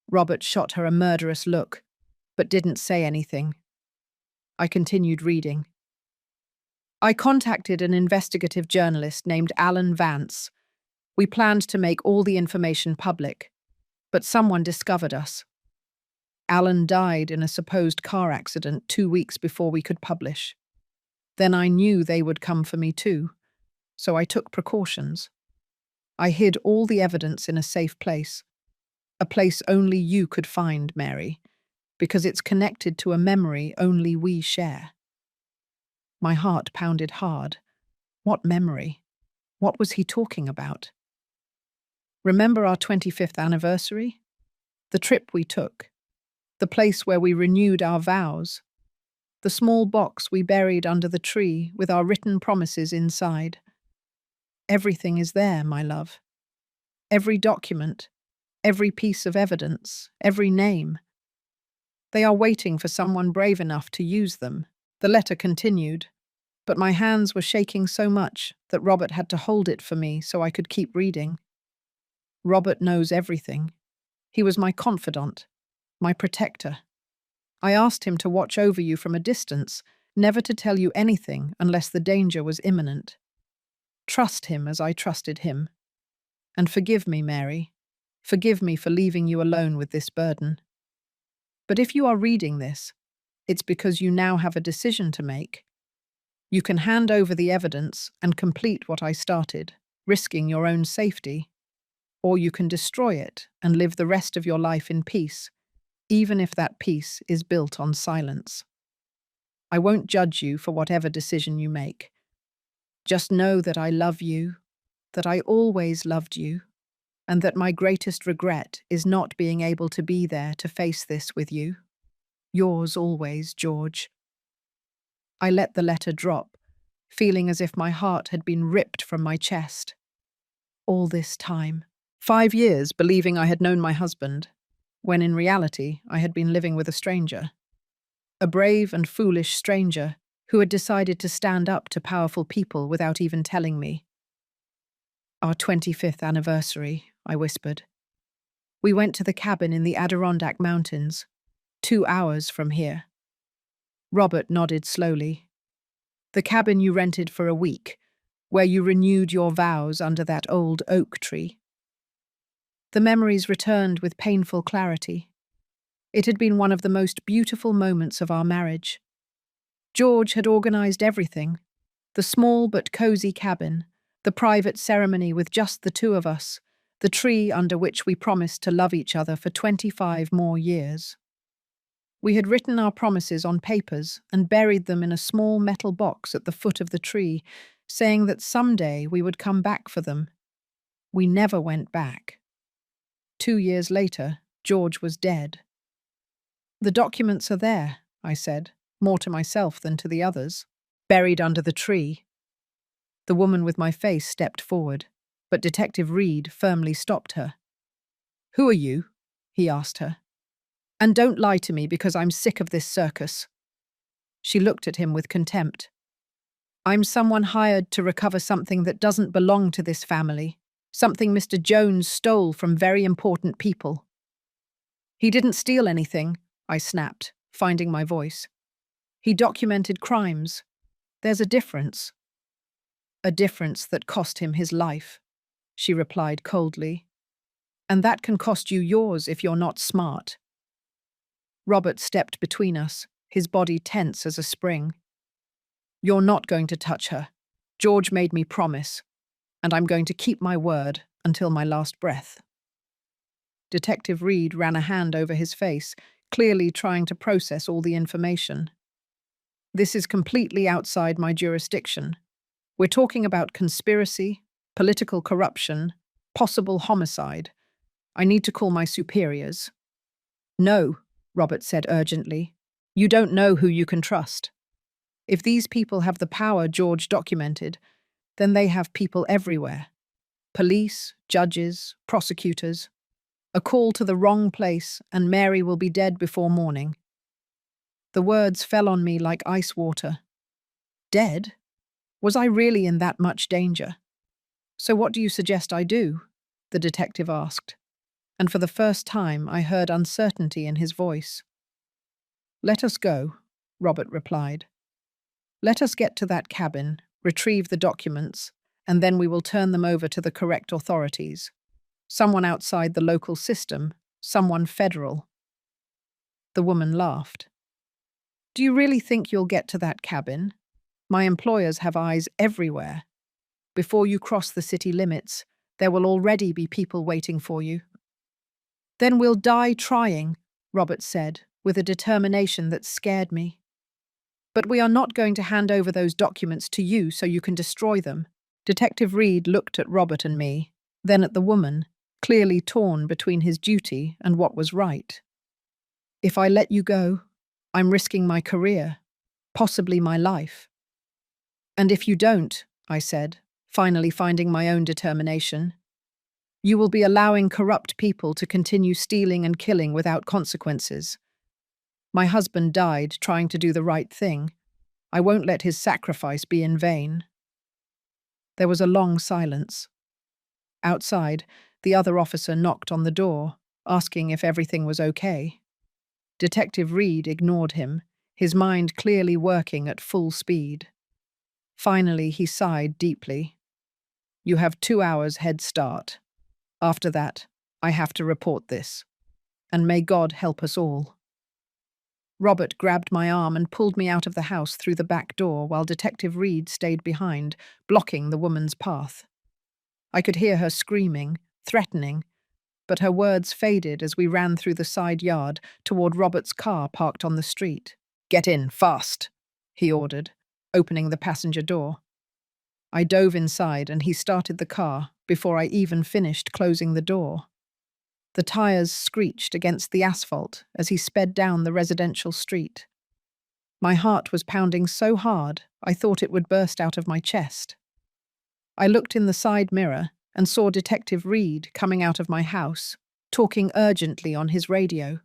Robert shot her a murderous look, but didn't say anything. I continued reading. "I contacted an investigative journalist named Alan Vance. We planned to make all the information public, but someone discovered us. Alan died in a supposed car accident 2 weeks before we could publish. Then I knew they would come for me too, so I took precautions. I hid all the evidence in a safe place, a place only you could find, Mary, because it's connected to a memory only we share." My heart pounded hard. What memory? What was he talking about? Remember our 25th anniversary? The trip we took, the place where we renewed our vows, the small box we buried under the tree with our written promises inside. Everything is there, my love. Every document, every piece of evidence, every name. They are waiting for someone brave enough to use them. The letter continued, but my hands were shaking so much that Robert had to hold it for me so I could keep reading. Robert knows everything. He was my confidant, my protector. I asked him to watch over you from a distance, never to tell you anything unless the danger was imminent. Trust him as I trusted him. And forgive me, Mary. Forgive me for leaving you alone with this burden. But if you are reading this, it's because you now have a decision to make. You can hand over the evidence and complete what I started, risking your own safety, or you can destroy it and live the rest of your life in peace, even if that peace is built on silence. I won't judge you for whatever decision you make. Just know that I love you, that I always loved you, and that my greatest regret is not being able to be there to face this with you. Yours always, George. I let the letter drop, feeling as if my heart had been ripped from my chest. All this time, 5 years believing I had known my husband, when in reality I had been living with a stranger. A brave and foolish stranger who had decided to stand up to powerful people without even telling me. Our 25th anniversary, I whispered. We went to the cabin in the Adirondack Mountains, 2 hours from here. Robert nodded slowly. The cabin you rented for a week, where you renewed your vows under that old oak tree. The memories returned with painful clarity. It had been one of the most beautiful moments of our marriage. George had organized everything, the small but cozy cabin, the private ceremony with just the two of us, the tree under which we promised to love each other for 25 more years. We had written our promises on papers and buried them in a small metal box at the foot of the tree, saying that someday we would come back for them. We never went back. 2 years later, George was dead. The documents are there, I said, more to myself than to the others, buried under the tree. The woman with my face stepped forward, but Detective Reed firmly stopped her. Who are you? He asked her. And don't lie to me because I'm sick of this circus. She looked at him with contempt. I'm someone hired to recover something that doesn't belong to this family, something Mr. Jones stole from very important people. He didn't steal anything, I snapped, finding my voice. He documented crimes. There's a difference. A difference that cost him his life, she replied coldly. And that can cost you yours if you're not smart. Robert stepped between us, his body tense as a spring. You're not going to touch her. George made me promise, and I'm going to keep my word until my last breath. Detective Reed ran a hand over his face, clearly trying to process all the information. This is completely outside my jurisdiction. We're talking about conspiracy, political corruption, possible homicide. I need to call my superiors. No, Robert said urgently. You don't know who you can trust. If these people have the power George documented, then they have people everywhere. Police, judges, prosecutors. A call to the wrong place and Mary will be dead before morning. The words fell on me like ice water. Dead? Was I really in that much danger? So what do you suggest I do? The detective asked, and for the first time I heard uncertainty in his voice. Let us go, Robert replied. Let us get to that cabin, retrieve the documents, and then we will turn them over to the correct authorities. Someone outside the local system, someone federal. The woman laughed. Do you really think you'll get to that cabin? My employers have eyes everywhere. Before you cross the city limits, there will already be people waiting for you. Then we'll die trying, Robert said, with a determination that scared me. But we are not going to hand over those documents to you so you can destroy them. Detective Reed looked at Robert and me, then at the woman, clearly torn between his duty and what was right. If I let you go, I'm risking my career, possibly my life. And if you don't, I said, finally finding my own determination, you will be allowing corrupt people to continue stealing and killing without consequences. My husband died trying to do the right thing. I won't let his sacrifice be in vain. There was a long silence. Outside, the other officer knocked on the door, asking if everything was okay. Detective Reed ignored him, his mind clearly working at full speed. Finally, he sighed deeply. You have 2 hours head start. After that, I have to report this. And may God help us all. Robert grabbed my arm and pulled me out of the house through the back door while Detective Reed stayed behind, blocking the woman's path. I could hear her screaming, threatening, but her words faded as we ran through the side yard toward Robert's car parked on the street. Get in, fast, he ordered, opening the passenger door. I dove inside and he started the car before I even finished closing the door. The tires screeched against the asphalt as he sped down the residential street. My heart was pounding so hard I thought it would burst out of my chest. I looked in the side mirror and saw Detective Reed coming out of my house, talking urgently on his radio.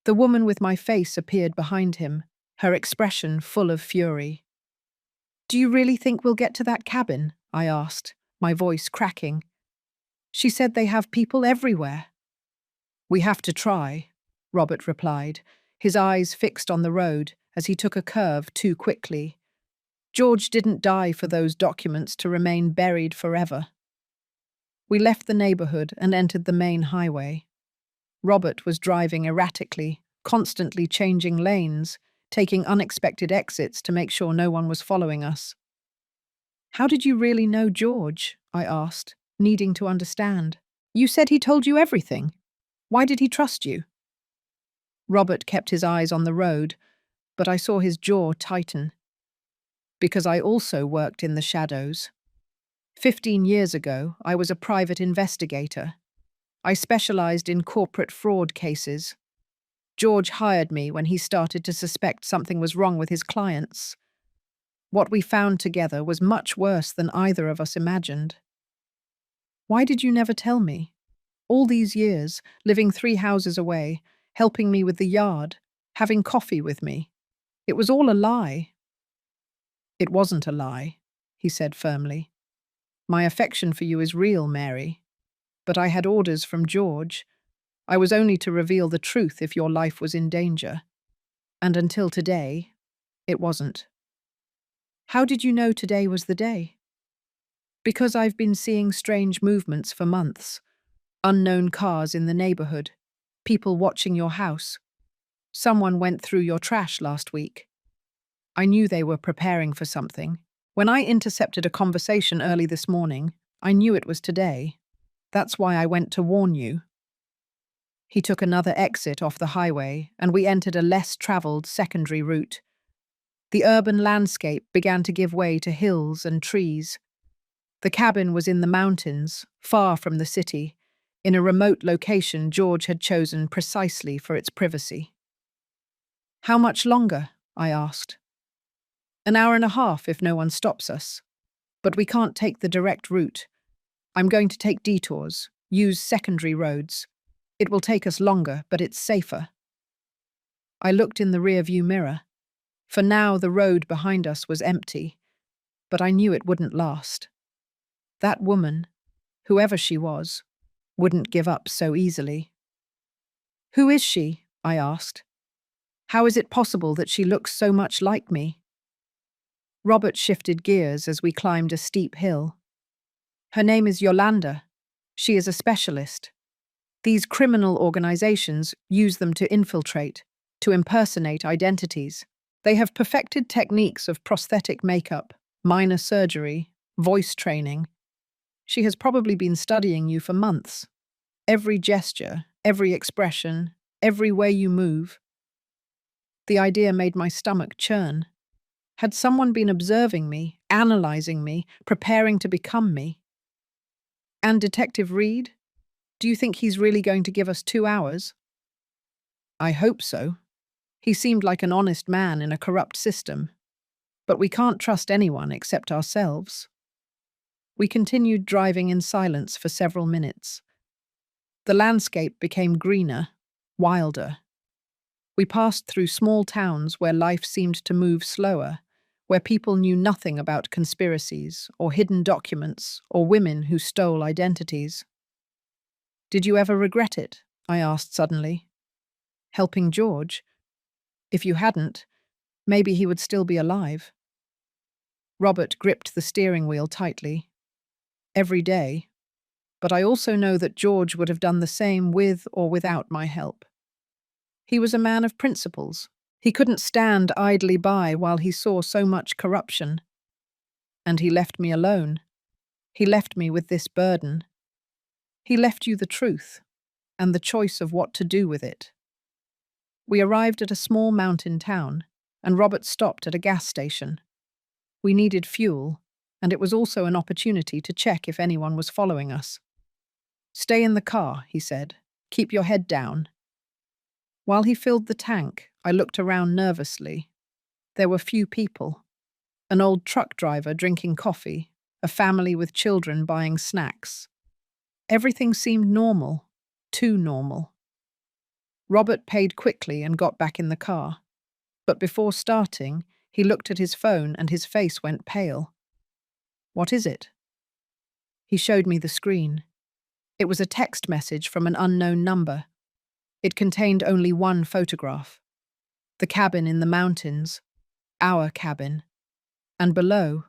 The woman with my face appeared behind him, her expression full of fury. Do you really think we'll get to that cabin? I asked, my voice cracking. She said they have people everywhere. We have to try, Robert replied, his eyes fixed on the road as he took a curve too quickly. George didn't die for those documents to remain buried forever. We left the neighborhood and entered the main highway. Robert was driving erratically, constantly changing lanes, taking unexpected exits to make sure no one was following us. How did you really know George? I asked, needing to understand. You said he told you everything. Why did he trust you? Robert kept his eyes on the road, but I saw his jaw tighten. Because I also worked in the shadows. 15 years ago, I was a private investigator. I specialized in corporate fraud cases. George hired me when he started to suspect something was wrong with his clients. What we found together was much worse than either of us imagined. Why did you never tell me? All these years, living 3 houses away, helping me with the yard, having coffee with me. It was all a lie. It wasn't a lie, he said firmly. My affection for you is real, Mary. But I had orders from George. I was only to reveal the truth if your life was in danger. And until today, it wasn't. How did you know today was the day? Because I've been seeing strange movements for months. Unknown cars in the neighborhood. People watching your house. Someone went through your trash last week. I knew they were preparing for something. When I intercepted a conversation early this morning, I knew it was today. That's why I went to warn you. He took another exit off the highway, and we entered a less traveled secondary route. The urban landscape began to give way to hills and trees. The cabin was in the mountains, far from the city, in a remote location George had chosen precisely for its privacy. How much longer? I asked. An hour and a half if no one stops us. But we can't take the direct route. I'm going to take detours, use secondary roads. It will take us longer, but it's safer. I looked in the rearview mirror. For now, the road behind us was empty, but I knew it wouldn't last. That woman, whoever she was, wouldn't give up so easily. Who is she? I asked. How is it possible that she looks so much like me? Robert shifted gears as we climbed a steep hill. Her name is Yolanda. She is a specialist. These criminal organizations use them to infiltrate, to impersonate identities. They have perfected techniques of prosthetic makeup, minor surgery, voice training. She has probably been studying you for months. Every gesture, every expression, every way you move. The idea made my stomach churn. Had someone been observing me, analyzing me, preparing to become me? And Detective Reed? Do you think he's really going to give us 2 hours? I hope so. He seemed like an honest man in a corrupt system. But we can't trust anyone except ourselves. We continued driving in silence for several minutes. The landscape became greener, wilder. We passed through small towns where life seemed to move slower, where people knew nothing about conspiracies or hidden documents or women who stole identities. Did you ever regret it? I asked suddenly. Helping George? If you hadn't, maybe he would still be alive. Robert gripped the steering wheel tightly. Every day. But I also know that George would have done the same with or without my help. He was a man of principles. He couldn't stand idly by while he saw so much corruption. And he left me alone. He left me with this burden. He left you the truth and the choice of what to do with it. We arrived at a small mountain town, and Robert stopped at a gas station. We needed fuel, and it was also an opportunity to check if anyone was following us. Stay in the car, he said. Keep your head down. While he filled the tank, I looked around nervously. There were few people. An old truck driver drinking coffee, a family with children buying snacks. Everything seemed normal, too normal. Robert paid quickly and got back in the car. But before starting, he looked at his phone and his face went pale. What is it? He showed me the screen. It was a text message from an unknown number. It contained only one photograph. The cabin in the mountains, our cabin, and below,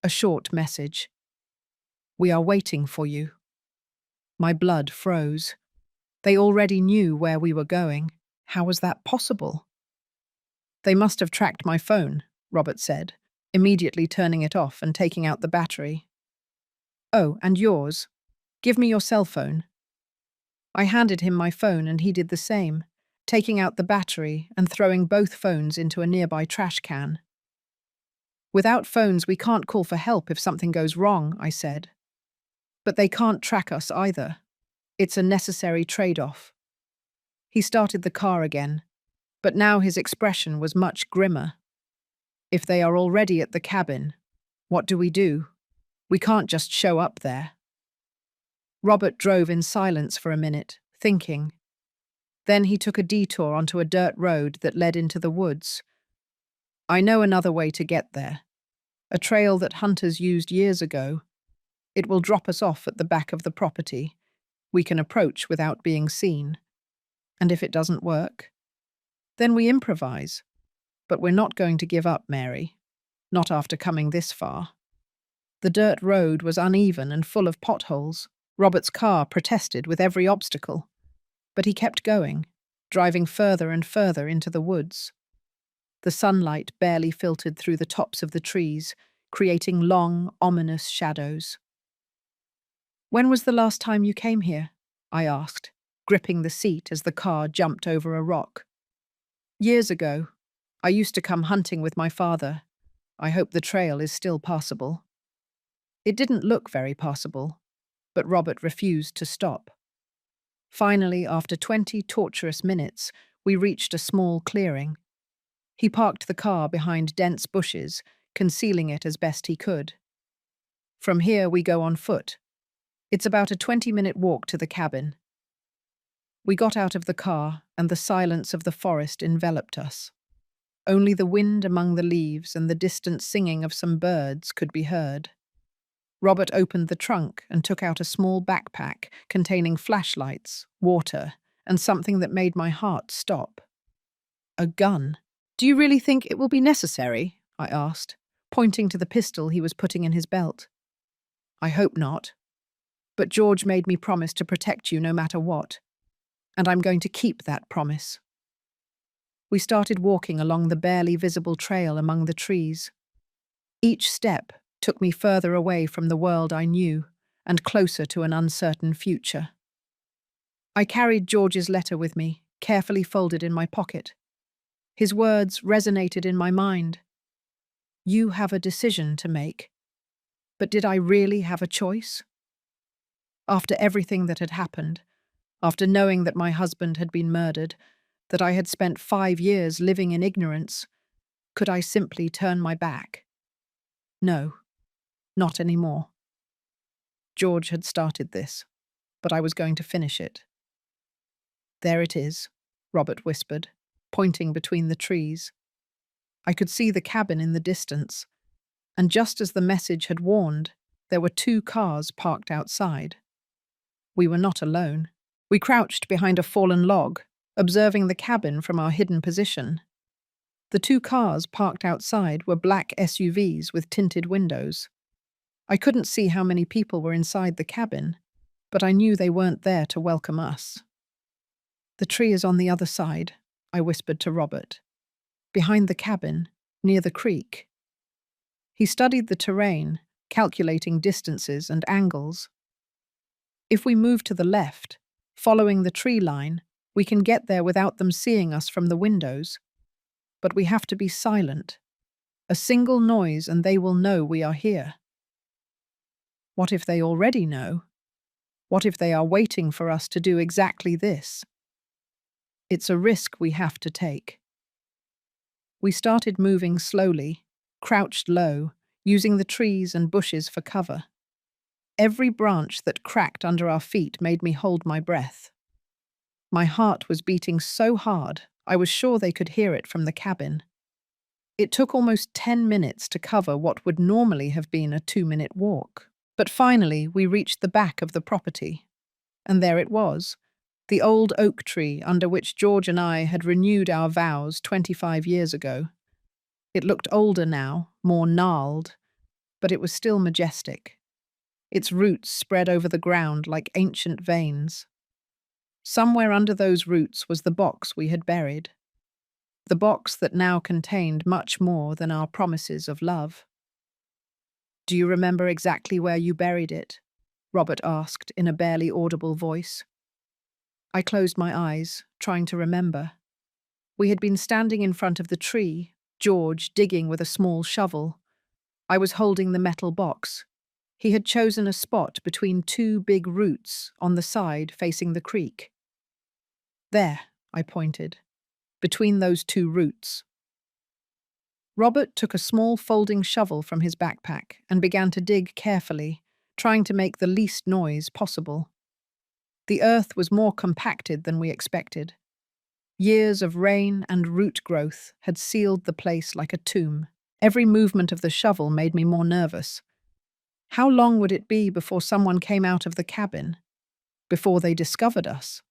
a short message. We are waiting for you. My blood froze. They already knew where we were going. How was that possible? They must have tracked my phone, Robert said, immediately turning it off and taking out the battery. Oh, and yours. Give me your cell phone. I handed him my phone and he did the same, taking out the battery and throwing both phones into a nearby trash can. Without phones, we can't call for help if something goes wrong, I said. But they can't track us either. It's a necessary trade-off. He started the car again, but now his expression was much grimmer. If they are already at the cabin, what do? We can't just show up there. Robert drove in silence for a minute, thinking. Then he took a detour onto a dirt road that led into the woods. I know another way to get there. A trail that hunters used years ago. It will drop us off at the back of the property. We can approach without being seen. And if it doesn't work, then we improvise. But we're not going to give up, Mary. Not after coming this far. The dirt road was uneven and full of potholes. Robert's car protested with every obstacle. But he kept going, driving further and further into the woods. The sunlight barely filtered through the tops of the trees, creating long, ominous shadows. When was the last time you came here? I asked, gripping the seat as the car jumped over a rock. Years ago. I used to come hunting with my father. I hope the trail is still passable. It didn't look very passable, but Robert refused to stop. Finally, after 20 torturous minutes, we reached a small clearing. He parked the car behind dense bushes, concealing it as best he could. From here, we go on foot. It's about a 20-minute walk to the cabin. We got out of the car, and the silence of the forest enveloped us. Only the wind among the leaves and the distant singing of some birds could be heard. Robert opened the trunk and took out a small backpack containing flashlights, water, and something that made my heart stop. A gun. Do you really think it will be necessary? I asked, pointing to the pistol he was putting in his belt. I hope not. But George made me promise to protect you no matter what. And I'm going to keep that promise. We started walking along the barely visible trail among the trees. Each step took me further away from the world I knew and closer to an uncertain future. I carried George's letter with me, carefully folded in my pocket. His words resonated in my mind. You have a decision to make. But did I really have a choice? After everything that had happened, After knowing that my husband had been murdered, that I had spent 5 years living in ignorance, could I simply turn my back? No, not anymore. George had started this, but I was going to finish it. There it is, Robert whispered, pointing between the trees. I could see the cabin in the distance, and just as the message had warned, there were 2 cars parked outside. We were not alone. We crouched behind a fallen log, observing the cabin from our hidden position. The 2 cars parked outside were black SUVs with tinted windows. I couldn't see how many people were inside the cabin, but I knew they weren't there to welcome us. "The tree is on the other side," I whispered to Robert. "Behind the cabin, near the creek." He studied the terrain, calculating distances and angles. "If we move to the left, following the tree line, we can get there without them seeing us from the windows. But we have to be silent. A single noise and they will know we are here." What if they already know? What if they are waiting for us to do exactly this? It's a risk we have to take. We started moving slowly, crouched low, using the trees and bushes for cover. Every branch that cracked under our feet made me hold my breath. My heart was beating so hard, I was sure they could hear it from the cabin. It took almost 10 minutes to cover what would normally have been a 2-minute walk. But finally, we reached the back of the property. And there it was, the old oak tree under which George and I had renewed our vows 25 years ago. It looked older now, more gnarled, but it was still majestic. Its roots spread over the ground like ancient veins. Somewhere under those roots was the box we had buried. The box that now contained much more than our promises of love. "Do you remember exactly where you buried it?" Robert asked in a barely audible voice. I closed my eyes, trying to remember. We had been standing in front of the tree, George digging with a small shovel. I was holding the metal box. He had chosen a spot between 2 big roots on the side facing the creek. "There," I pointed, "between those 2 roots." Robert took a small folding shovel from his backpack and began to dig carefully, trying to make the least noise possible. The earth was more compacted than we expected. Years of rain and root growth had sealed the place like a tomb. Every movement of the shovel made me more nervous. How long would it be before someone came out of the cabin? Before they discovered us?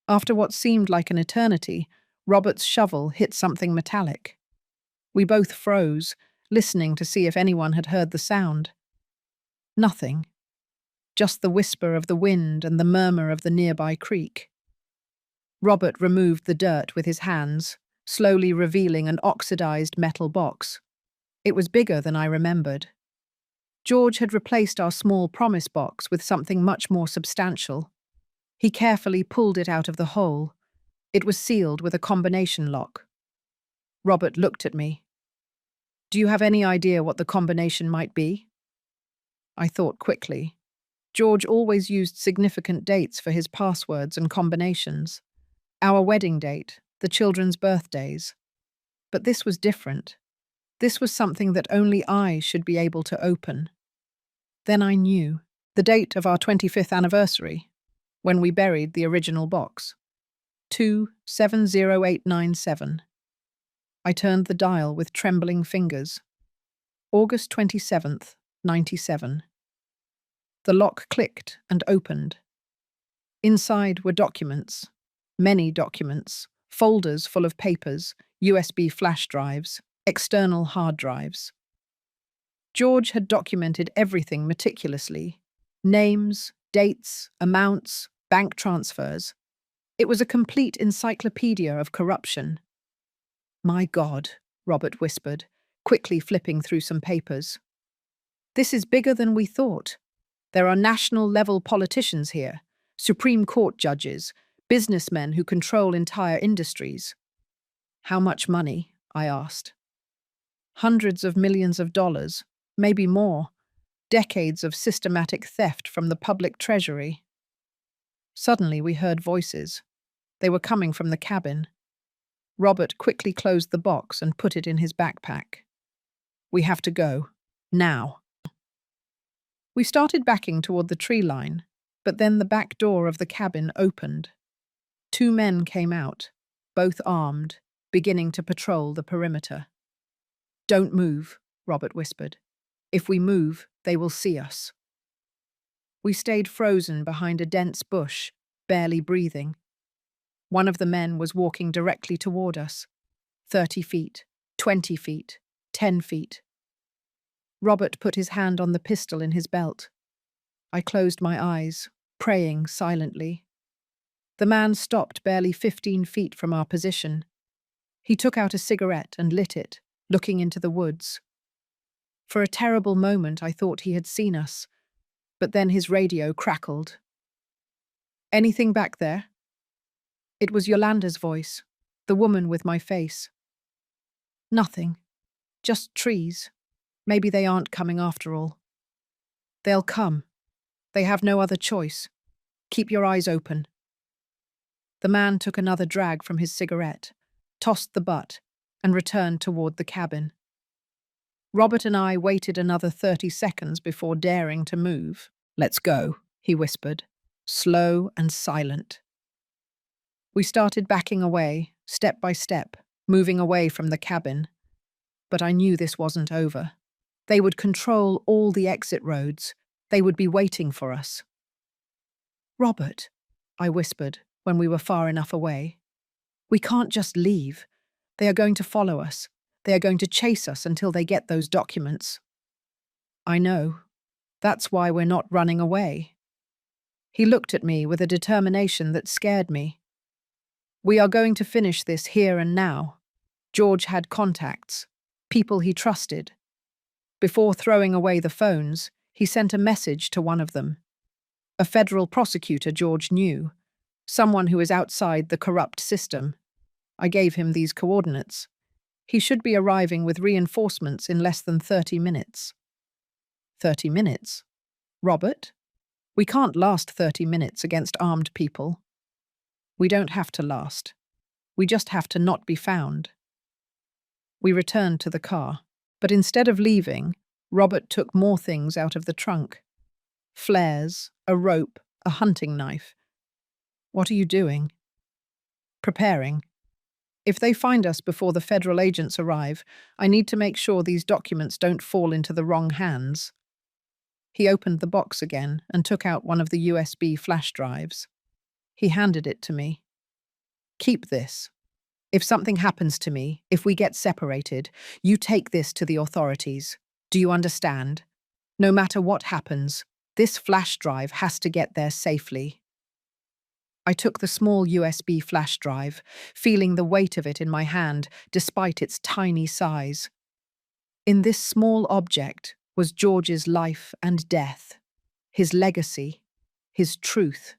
After what seemed like an eternity, Robert's shovel hit something metallic. We both froze, listening to see if anyone had heard the sound. Nothing. Just the whisper of the wind and the murmur of the nearby creek. Robert removed the dirt with his hands, slowly revealing an oxidized metal box. It was bigger than I remembered. George had replaced our small promise box with something much more substantial. He carefully pulled it out of the hole. It was sealed with a combination lock. Robert looked at me. "Do you have any idea what the combination might be?" I thought quickly. George always used significant dates for his passwords and combinations. Our wedding date, the children's birthdays. But this was different. This was something that only I should be able to open. Then I knew. The date of our 25th anniversary, when we buried the original box. 270897. I turned the dial with trembling fingers. August 27th, 97. The lock clicked and opened. Inside were documents. Many documents. Folders full of papers, USB flash drives, external hard drives. George had documented everything meticulously. Names, dates, amounts, bank transfers. It was a complete encyclopedia of corruption. "My God," Robert whispered, quickly flipping through some papers. "This is bigger than we thought. There are national-level politicians here, Supreme Court judges, businessmen who control entire industries." "How much money?" I asked. "Hundreds of millions of dollars, maybe more. Decades of systematic theft from the public treasury." Suddenly we heard voices. They were coming from the cabin. Robert quickly closed the box and put it in his backpack. We have to go. Now. We started backing toward the tree line, but then the back door of the cabin opened. Two men came out, both armed, beginning to patrol the perimeter. Don't move, Robert whispered. If we move, they will see us. We stayed frozen behind a dense bush, barely breathing. One of the men was walking directly toward us. 30 feet, 20 feet, 10 feet. Robert put his hand on the pistol in his belt. I closed my eyes, praying silently. The man stopped barely 15 feet from our position. He took out a cigarette and lit it, looking into the woods. For a terrible moment I thought he had seen us, but then his radio crackled. Anything back there? It was Yolanda's voice, the woman with my face. Nothing. Just trees. Maybe they aren't coming after all. They'll come. They have no other choice. Keep your eyes open. The man took another drag from his cigarette, tossed the butt, and returned toward the cabin. Robert and I waited another 30 seconds before daring to move. Let's go, he whispered, slow and silent. We started backing away, step by step, moving away from the cabin. But I knew this wasn't over. They would control all the exit roads. They would be waiting for us. Robert, I whispered when we were far enough away. We can't just leave. They are going to follow us. They are going to chase us until they get those documents. I know. That's why we're not running away. He looked at me with a determination that scared me. We are going to finish this here and now. George had contacts, people he trusted. Before throwing away the phones, he sent a message to one of them. A federal prosecutor George knew, someone who is outside the corrupt system. I gave him these coordinates. He should be arriving with reinforcements in less than 30 minutes. 30 minutes? Robert? We can't last 30 minutes against armed people. We don't have to last. We just have to not be found. We returned to the car, but instead of leaving, Robert took more things out of the trunk. Flares, a rope, a hunting knife. What are you doing? Preparing. If they find us before the federal agents arrive, I need to make sure these documents don't fall into the wrong hands. He opened the box again and took out one of the USB flash drives. He handed it to me. Keep this. If something happens to me, if we get separated, you take this to the authorities. Do you understand? No matter what happens, this flash drive has to get there safely. I took the small USB flash drive, feeling the weight of it in my hand despite its tiny size. In this small object was George's life and death, his legacy, his truth.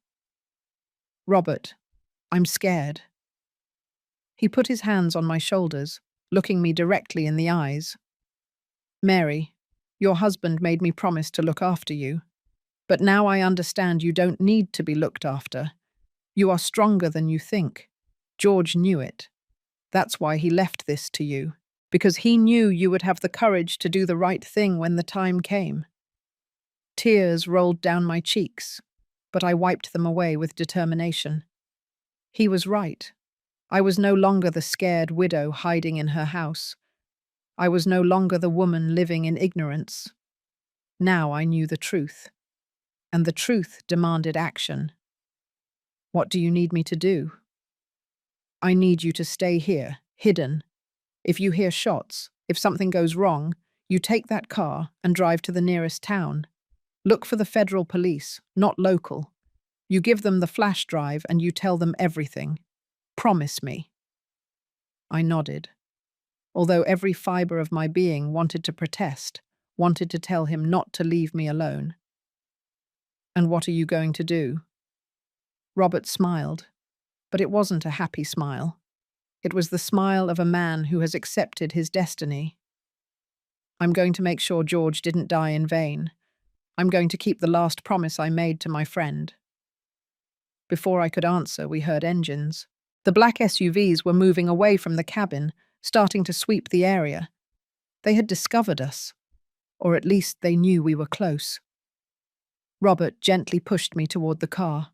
Robert, I'm scared. He put his hands on my shoulders, looking me directly in the eyes. Mary, your husband made me promise to look after you, but now I understand you don't need to be looked after. You are stronger than you think. George knew it. That's why he left this to you, because he knew you would have the courage to do the right thing when the time came. Tears rolled down my cheeks, but I wiped them away with determination. He was right. I was no longer the scared widow hiding in her house. I was no longer the woman living in ignorance. Now I knew the truth, and the truth demanded action. What do you need me to do? I need you to stay here, hidden. If you hear shots, if something goes wrong, you take that car and drive to the nearest town. Look for the federal police, not local. You give them the flash drive and you tell them everything. Promise me. I nodded, although every fiber of my being wanted to protest, wanted to tell him not to leave me alone. And what are you going to do? Robert smiled, but it wasn't a happy smile. It was the smile of a man who has accepted his destiny. I'm going to make sure George didn't die in vain. I'm going to keep the last promise I made to my friend. Before I could answer, we heard engines. The black SUVs were moving away from the cabin, starting to sweep the area. They had discovered us, or at least they knew we were close. Robert gently pushed me toward the car.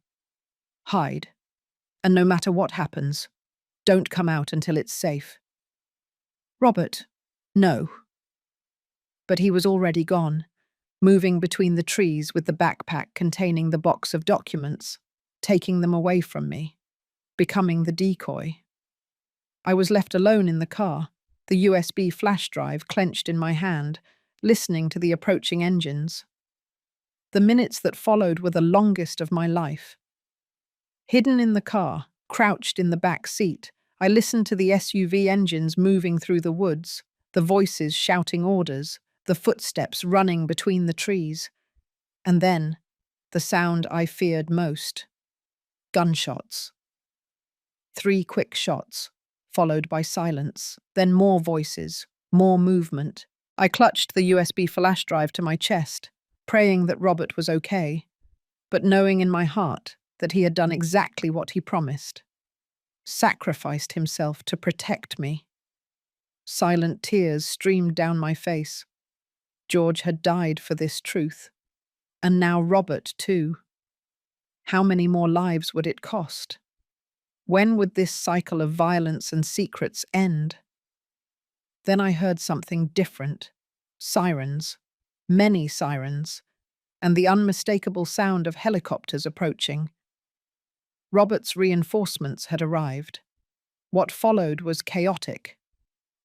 Hide, and no matter what happens, don't come out until it's safe. Robert, no. But he was already gone, moving between the trees with the backpack containing the box of documents, taking them away from me, becoming the decoy. I was left alone in the car, the USB flash drive clenched in my hand, listening to the approaching engines. The minutes that followed were the longest of my life. Hidden in the car, crouched in the back seat, I listened to the SUV engines moving through the woods, the voices shouting orders, the footsteps running between the trees. And then, the sound I feared most. Gunshots. 3 quick shots, followed by silence, then more voices, more movement. I clutched the USB flash drive to my chest, praying that Robert was okay, but knowing in my heart that he had done exactly what he promised. Sacrificed himself to protect me. Silent tears streamed down my face. George had died for this truth. And now Robert, too. How many more lives would it cost? When would this cycle of violence and secrets end? Then I heard something different. Sirens. Many sirens. And the unmistakable sound of helicopters approaching. Robert's reinforcements had arrived. What followed was chaotic.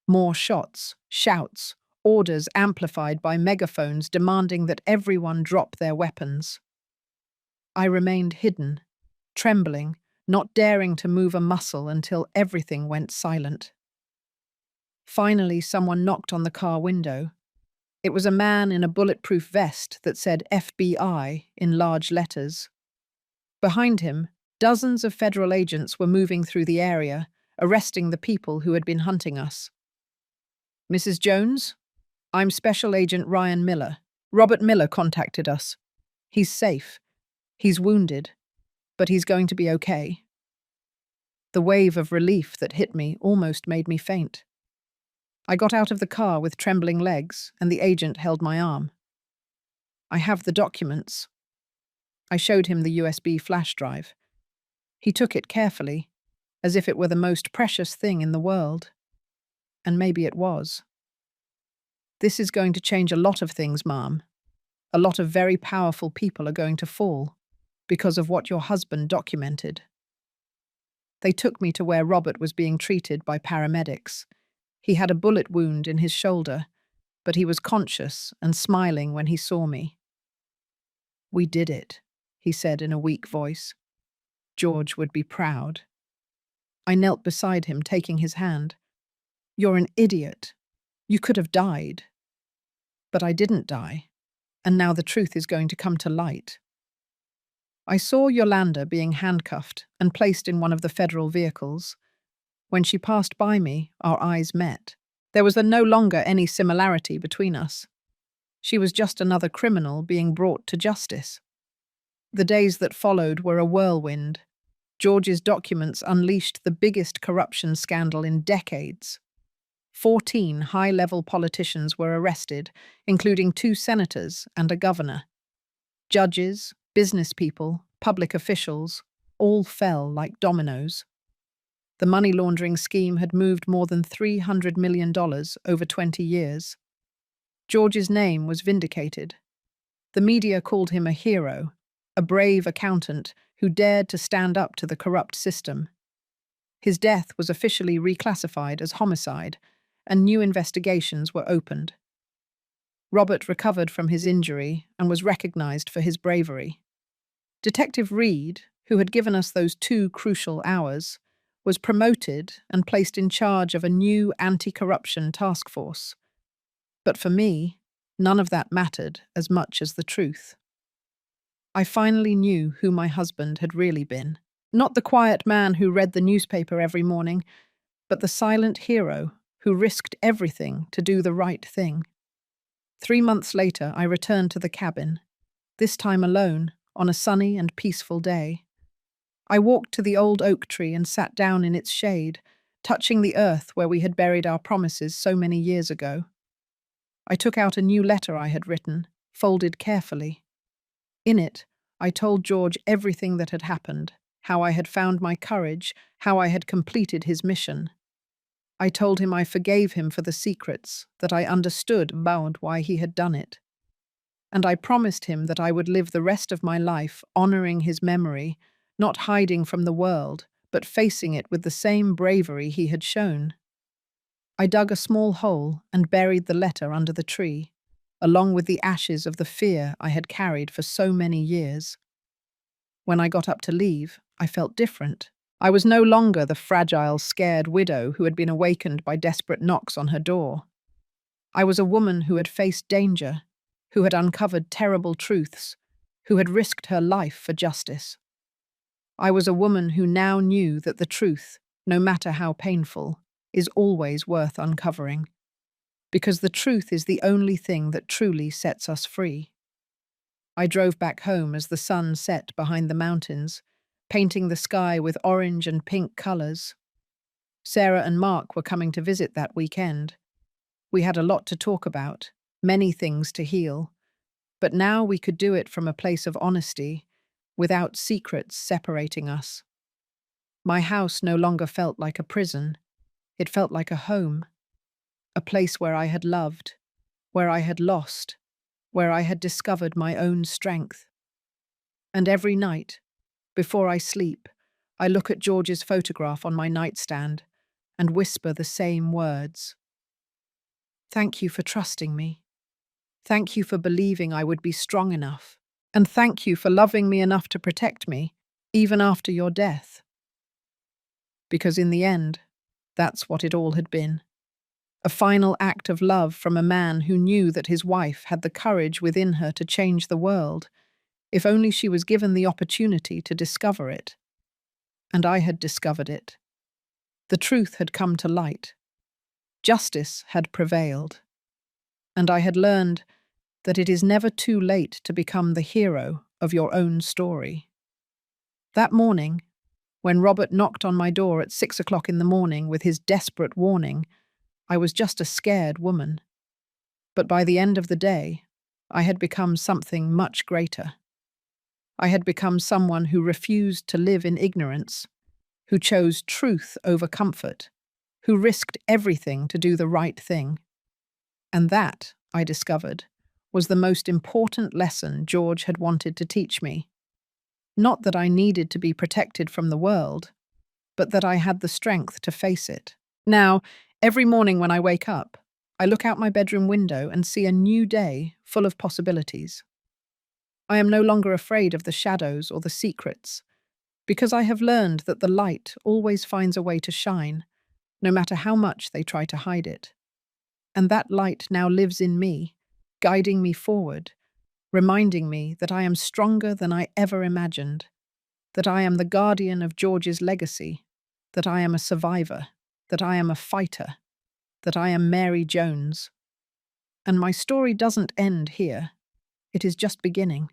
More shots, shouts, orders amplified by megaphones demanding that everyone drop their weapons. I remained hidden, trembling, not daring to move a muscle until everything went silent. Finally, someone knocked on the car window. It was a man in a bulletproof vest that said FBI in large letters. Behind him, dozens of federal agents were moving through the area, arresting the people who had been hunting us. Mrs. Jones? I'm Special Agent Ryan Miller. Robert Miller contacted us. He's safe. He's wounded. But he's going to be okay. The wave of relief that hit me almost made me faint. I got out of the car with trembling legs, and the agent held my arm. I have the documents. I showed him the USB flash drive. He took it carefully, as if it were the most precious thing in the world. And maybe it was. This is going to change a lot of things, Ma'am. A lot of very powerful people are going to fall because of what your husband documented. They took me to where Robert was being treated by paramedics. He had a bullet wound in his shoulder, but he was conscious and smiling when he saw me. We did it, he said in a weak voice. George would be proud. I knelt beside him, taking his hand. You're an idiot. You could have died. But I didn't die, and now the truth is going to come to light. I saw Yolanda being handcuffed and placed in one of the federal vehicles. When she passed by me, our eyes met. There was no longer any similarity between us. She was just another criminal being brought to justice. The days that followed were a whirlwind. George's documents unleashed the biggest corruption scandal in decades. 14 high-level politicians were arrested, including 2 senators and a governor. Judges, business people, public officials, all fell like dominoes. The money laundering scheme had moved more than $300 million over 20 years. George's name was vindicated. The media called him a hero, a brave accountant who dared to stand up to the corrupt system. His death was officially reclassified as homicide, and new investigations were opened. Robert recovered from his injury and was recognized for his bravery. Detective Reed, who had given us those 2 crucial hours, was promoted and placed in charge of a new anti-corruption task force. But for me, none of that mattered as much as the truth. I finally knew who my husband had really been. Not the quiet man who read the newspaper every morning, but the silent hero who risked everything to do the right thing. 3 months later, I returned to the cabin, this time alone, on a sunny and peaceful day. I walked to the old oak tree and sat down in its shade, touching the earth where we had buried our promises so many years ago. I took out a new letter I had written, folded carefully. In it, I told George everything that had happened, how I had found my courage, how I had completed his mission. I told him I forgave him for the secrets, that I understood about why he had done it. And I promised him that I would live the rest of my life honoring his memory, not hiding from the world, but facing it with the same bravery he had shown. I dug a small hole and buried the letter under the tree, along with the ashes of the fear I had carried for so many years. When I got up to leave, I felt different. I was no longer the fragile, scared widow who had been awakened by desperate knocks on her door. I was a woman who had faced danger, who had uncovered terrible truths, who had risked her life for justice. I was a woman who now knew that the truth, no matter how painful, is always worth uncovering, because the truth is the only thing that truly sets us free. I drove back home as the sun set behind the mountains, painting the sky with orange and pink colours. Sarah and Mark were coming to visit that weekend. We had a lot to talk about, many things to heal, but now we could do it from a place of honesty, without secrets separating us. My house no longer felt like a prison. It felt like a home, a place where I had loved, where I had lost, where I had discovered my own strength. And every night, before I sleep, I look at George's photograph on my nightstand and whisper the same words. Thank you for trusting me. Thank you for believing I would be strong enough. And thank you for loving me enough to protect me, even after your death. Because in the end, that's what it all had been. A final act of love from a man who knew that his wife had the courage within her to change the world, if only she was given the opportunity to discover it. And I had discovered it. The truth had come to light. Justice had prevailed. And I had learned that it is never too late to become the hero of your own story. That morning, when Robert knocked on my door at 6 o'clock in the morning with his desperate warning, I was just a scared woman. But by the end of the day, I had become something much greater. I had become someone who refused to live in ignorance, who chose truth over comfort, who risked everything to do the right thing. And that, I discovered, was the most important lesson George had wanted to teach me. Not that I needed to be protected from the world, but that I had the strength to face it. Now, every morning when I wake up, I look out my bedroom window and see a new day full of possibilities. I am no longer afraid of the shadows or the secrets, because I have learned that the light always finds a way to shine, no matter how much they try to hide it. And that light now lives in me, guiding me forward, reminding me that I am stronger than I ever imagined, that I am the guardian of George's legacy, that I am a survivor, that I am a fighter, that I am Mary Jones. And my story doesn't end here. It is just beginning.